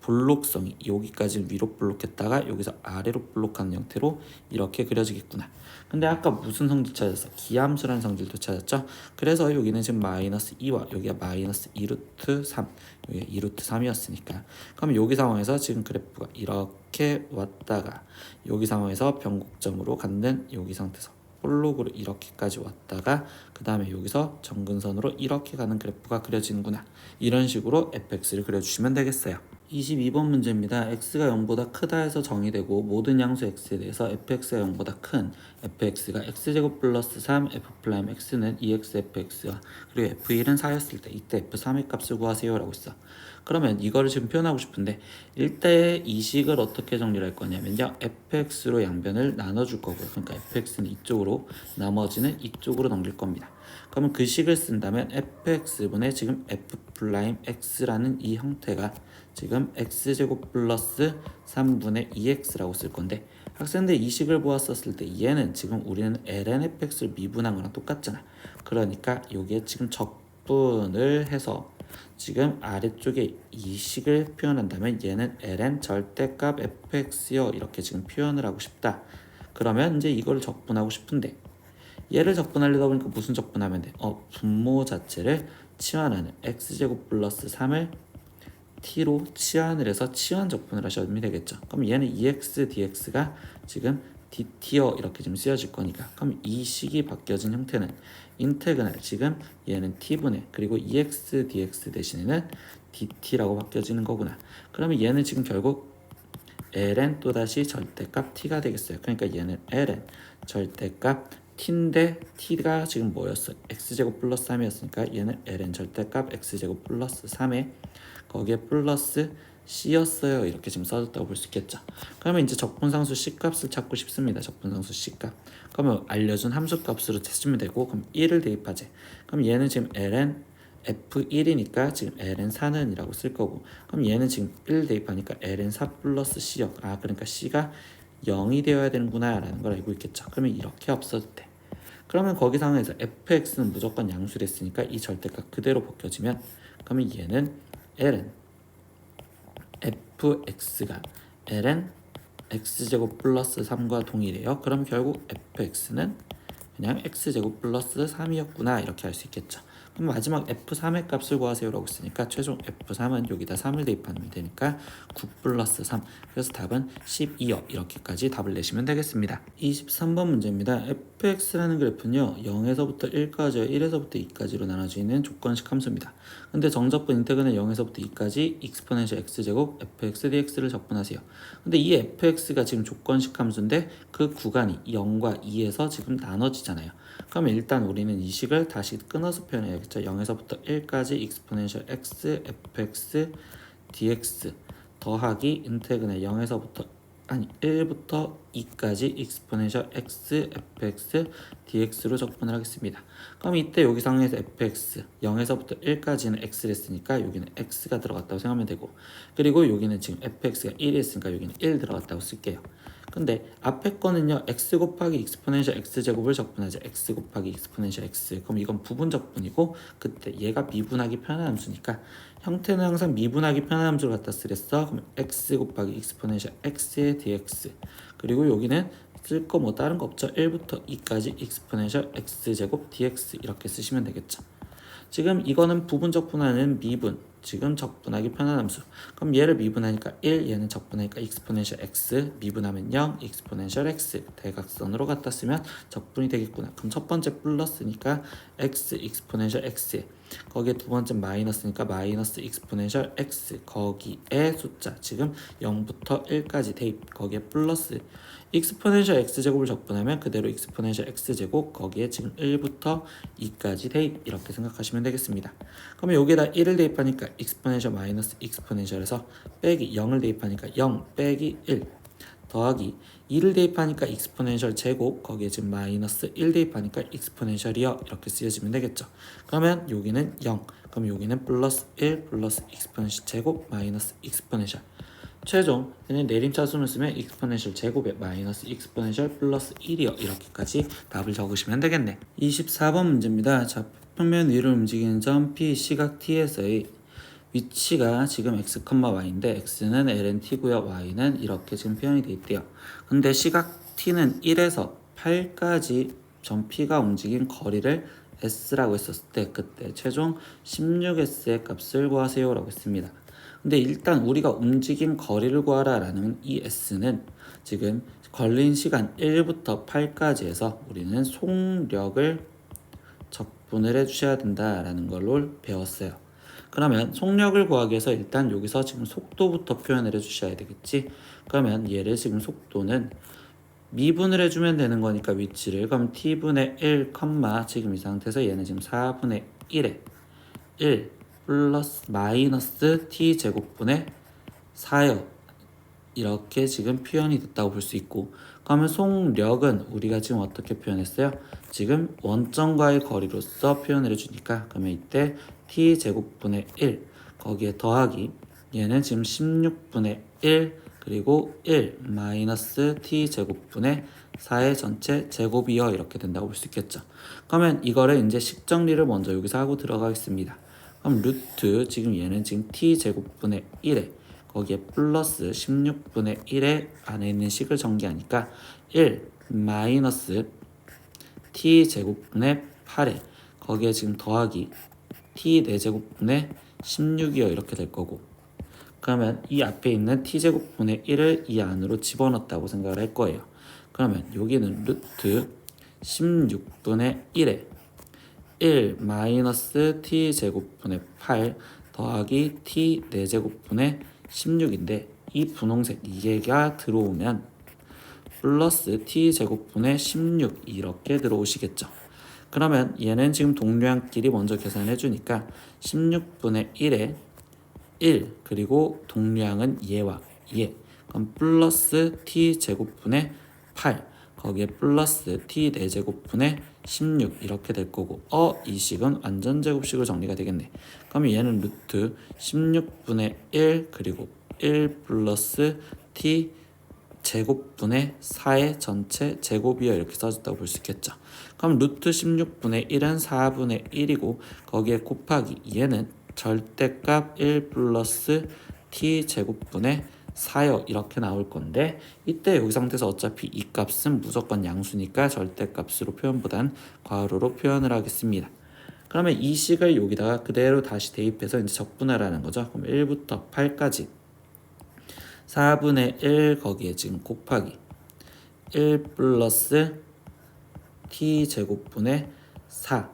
볼록성이 여기까지 위로 볼록했다가 여기서 아래로 볼록하는 형태로 이렇게 그려지겠구나. 근데 아까 무슨 성질 찾았어? 기함수라는 성질도 찾았죠? 그래서 여기는 지금 마이너스 2와 여기가 마이너스 2루트 3 여기가 2루트 3이었으니까 그럼 여기 상황에서 지금 그래프가 이렇게 왔다가 여기 상황에서 변곡점으로 갖는 여기 상태에서 볼록으로 이렇게까지 왔다가 그 다음에 여기서 정근선으로 이렇게 가는 그래프가 그려지는구나. 이런 식으로 fx를 그려주시면 되겠어요. 22번 문제입니다. x가 0보다 크다 해서 정의되고 모든 양수 x에 대해서 fx가 0보다 큰 fx가 x제곱 플러스 3 f'x는 2x fx와 그리고 f1은 4였을 때 이때 f3의 값을 구하세요 라고 있어. 그러면 이거를 지금 표현하고 싶은데 일대 이 식을 어떻게 정리를 할 거냐면요 fx로 양변을 나눠줄 거고요. 그러니까 fx는 이쪽으로 나머지는 이쪽으로 넘길 겁니다. 그러면 그 식을 쓴다면 fx분의 지금 f'x라는 이 형태가 지금 x제곱 플러스 3분의 2x라고 쓸 건데 학생들 이 식을 보았었을 때 얘는 지금 우리는 ln fx를 미분한 거랑 똑같잖아. 그러니까 여기에 지금 적분을 해서 지금 아래쪽에 이 식을 표현한다면 얘는 ln 절대값 fx요 이렇게 지금 표현을 하고 싶다. 그러면 이제 이걸 적분하고 싶은데 얘를 적분하려다 보니까 무슨 적분하면 돼? 분모 자체를 치환하는 x제곱 플러스 3을 t로 치환을 해서 치환 적분을 하시면 되겠죠. 그럼 얘는 2x dx가 지금 dt요 이렇게 좀 쓰여질 거니까 그럼 이 식이 바뀌어진 형태는 인테그랄 지금 얘는 t분의 그리고 2x dx 대신에는 dt라고 바뀌어지는 거구나. 그러면 얘는 지금 결국 ln 또다시 절대값 t가 되겠어요. 그러니까 얘는 ln 절대값 t인데 t가 지금 뭐였어? x제곱 플러스 3이었으니까 얘는 ln 절대값 x제곱 플러스 3에 거기에 플러스 c였어요. 이렇게 지금 써줬다고 볼 수 있겠죠. 그러면 이제 적분상수 c값을 찾고 싶습니다. 적분상수 c값. 그러면 알려준 함수값으로 찾으면 되고 그럼 1을 대입하지. 그럼 얘는 지금 ln f1이니까 지금 ln 4는 이라고 쓸 거고 그럼 얘는 지금 1 대입하니까 ln 4 플러스 c역 그러니까 c가 0이 되어야 되는구나 라는 걸 알고 있겠죠. 그러면 이렇게 없어도 돼. 그러면 거기 상황에서 fx는 무조건 양수됐으니까 이 절대값 그대로 벗겨지면 그러면 얘는 ln fx가 ln x제곱 플러스 3과 동일해요. 그럼 결국 fx는 그냥 x제곱 플러스 3이었구나 이렇게 할 수 있겠죠. 그럼 마지막 f3의 값을 구하세요라고 했으니까 최종 f3은 여기다 3을 대입하면 되니까 9 플러스 3 그래서 답은 12요 이렇게까지 답을 내시면 되겠습니다. 23번 문제입니다. fx라는 그래프는요 0에서부터 1까지와 1에서부터 2까지로 나눠져 있는 조건식 함수입니다. 근데 정적분 인테그랄 0에서부터 2까지 익스포넨셜 x제곱 fx dx를 적분하세요. 근데 이 fx가 지금 조건식 함수인데 그 구간이 0과 2에서 지금 나눠지잖아요. 그러면 일단 우리는 이 식을 다시 끊어서 표현해야겠죠. 0에서부터 1까지 익스포넨셜 x fx dx 더하기 인테그랄 0에서부터 1부터 2까지 익스포넨셜 x fx dx로 적분을 하겠습니다. 그럼 이때 여기 상황에서 fx 0에서부터 1까지는 x를 했으니까 여기는 x가 들어갔다고 생각하면 되고 그리고 여기는 지금 fx가 1이 했으니까 여기는 1 들어갔다고 쓸게요. 근데 앞에 거는요 x 곱하기 익스포넨셜 x제곱을 적분하죠. x 곱하기 익스포넨셜 x 그럼 이건 부분 적분이고 그때 얘가 미분하기 편한 함수니까 형태는 항상 미분하기 편한 함수를 갖다 쓰랬어. 그럼 x 곱하기 익스포넨셜 x의 dx 그리고 여기는 쓸 거 뭐 다른 거 없죠. 1부터 2까지 익스포넨셜 x제곱 dx 이렇게 쓰시면 되겠죠. 지금 이거는 부분 적분하는 미분 지금 적분하기 편한 함수 그럼 얘를 미분하니까 1 얘는 적분하니까 익스포넨셜 x 미분하면 0 익스포넨셜 x 대각선으로 갖다 쓰면 적분이 되겠구나. 그럼 첫 번째 플러스니까 x 익스포넨셜 x 거기에 두 번째 마이너스니까 마이너스 익스포넨셜 x 거기에 숫자 지금 0부터 1까지 대입 거기에 플러스 익스포넨셜 x제곱을 적분하면 그대로 익스포넨셜 x제곱 거기에 지금 1부터 2까지 대입 이렇게 생각하시면 되겠습니다. 그러면 여기에다 1을 대입하니까 익스포넨셜 마이너스 익스포넨셜에서 빼기 0을 대입하니까 0 빼기 1 더하기 2를 대입하니까 익스포넨셜 제곱 거기에 지금 마이너스 1 대입하니까 익스포넨셜이요 이렇게 쓰여지면 되겠죠. 그러면 여기는 0 그럼 여기는 플러스 1 플러스 익스포넨셜 제곱 마이너스 익스포넨셜 최종 그냥 내림차순을 쓰면 익스포넨셜 제곱에 마이너스 익스포넨셜 플러스 1이요 이렇게까지 답을 적으시면 되겠네. 24번 문제입니다. 자, 평면 위를 움직이는 점 P 시각 T에서의 위치가 지금 x, y인데 x는 ln t고요. y는 이렇게 지금 표현이 되어 있대요. 근데 시각 t는 1에서 8까지 점 P가 움직인 거리를 s라고 했었을 때 그때 최종 16s의 값을 구하세요 라고 했습니다. 근데 일단 우리가 움직인 거리를 구하라 라는 이 s는 지금 걸린 시간 1부터 8까지 해서 우리는 속력을 적분을 해주셔야 된다라는 걸로 배웠어요. 그러면 속력을 구하기 위해서 일단 여기서 지금 속도부터 표현을 해주셔야 되겠지. 그러면 얘를 지금 속도는 미분을 해주면 되는 거니까 위치를 그럼 t분의 1, 지금 이 상태에서 얘는 지금 4분의 1에 1 플러스 마이너스 t 제곱분의 4요 이렇게 지금 표현이 됐다고 볼 수 있고 그러면 속력은 우리가 지금 어떻게 표현했어요? 지금 원점과의 거리로서 표현을 해주니까 그러면 이때 t 제곱분의 1 거기에 더하기 얘는 지금 16분의 1 그리고 1 마이너스 t 제곱분의 4의 전체 제곱이요 이렇게 된다고 볼 수 있겠죠. 그러면 이거를 이제 식정리를 먼저 여기서 하고 들어가겠습니다. 그럼 루트 지금 얘는 지금 t제곱분의 1에 거기에 플러스 16분의 1에 안에 있는 식을 전개하니까 1 마이너스 t제곱분의 8에 거기에 지금 더하기 t 4제곱분의 16이요 이렇게 될 거고, 그러면 이 앞에 있는 t제곱분의 1을 이 안으로 집어넣었다고 생각을 할 거예요. 그러면 여기는 루트 16분의 1에 1 마이너스 t제곱분의 8 더하기 t 4제곱분의 16인데 이 분홍색 이게가 들어오면 플러스 t제곱분의 16 이렇게 들어오시겠죠. 그러면 얘는 지금 동류항끼리 먼저 계산해 주니까 16분의 1에 1 그리고 동류항은 얘와 얘, 그럼 플러스 t제곱분의 8 거기에 플러스 t 4제곱분의 16 이렇게 될 거고, 이 식은 완전제곱식으로 정리가 되겠네. 그럼 얘는 루트 16분의 1 그리고 1 플러스 t 제곱분의 4의 전체 제곱이요 이렇게 써졌다고 볼 수 있겠죠. 그럼 루트 16분의 1은 4분의 1이고 거기에 곱하기 얘는 절대값 1 플러스 t 제곱분의 4요 이렇게 나올 건데, 이때 여기 상태에서 어차피 이 값은 무조건 양수니까 절대값으로 표현보단 괄호로 표현을 하겠습니다. 그러면 이 식을 여기다가 그대로 다시 대입해서 이제 적분하라는 거죠. 그럼 1부터 8까지 4분의 1 거기에 지금 곱하기 1 플러스 t 제곱분의 4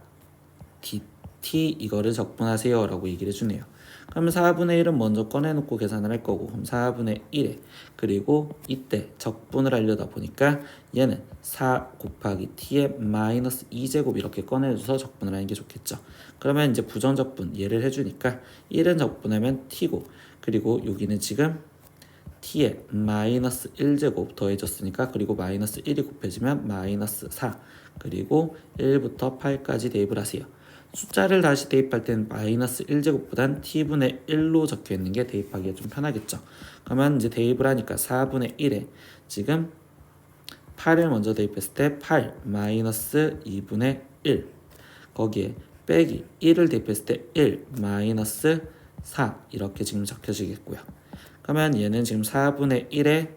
dt 이거를 적분하세요 라고 얘기를 해주네요. 그러면 4분의 1은 먼저 꺼내놓고 계산을 할 거고, 그럼 4분의 1에 그리고 이때 적분을 하려다 보니까 얘는 4 곱하기 t의 마이너스 2제곱 이렇게 꺼내줘서 적분을 하는 게 좋겠죠. 그러면 이제 부정적분 얘를 해주니까 1은 적분하면 t고, 그리고 여기는 지금 t에 마이너스 1제곱 더해졌으니까 그리고 마이너스 1이 곱해지면 마이너스 4 그리고 1부터 8까지 대입을 하세요. 숫자를 다시 대입할 때는 마이너스 1제곱보단 t분의 1로 적혀있는 게 대입하기가 좀 편하겠죠. 그러면 이제 대입을 하니까 4분의 1에 지금 8을 먼저 대입했을 때 8 마이너스 2분의 1 거기에 빼기 1을 대입했을 때 1 마이너스 4 이렇게 지금 적혀지겠고요. 그러면 얘는 지금 4분의 1에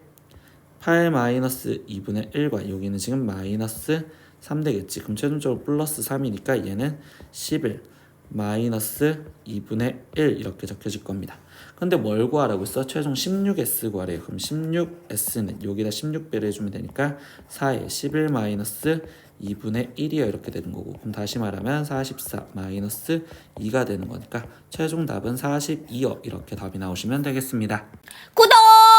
8 마이너스 2분의 1과 여기는 지금 마이너스 3 되겠지. 그럼 최종적으로 플러스 3이니까 얘는 11 마이너스 2분의 1 이렇게 적혀질 겁니다. 근데 뭘 구하라고 했어? 최종 16s 구하래요. 그럼 16s는 여기다 16배를 해주면 되니까 4에 11 마이너스 2분의 1이요 이렇게 되는 거고, 그럼 다시 말하면 44 마이너스 2가 되는 거니까 최종 답은 42요 이렇게 답이 나오시면 되겠습니다. 구독!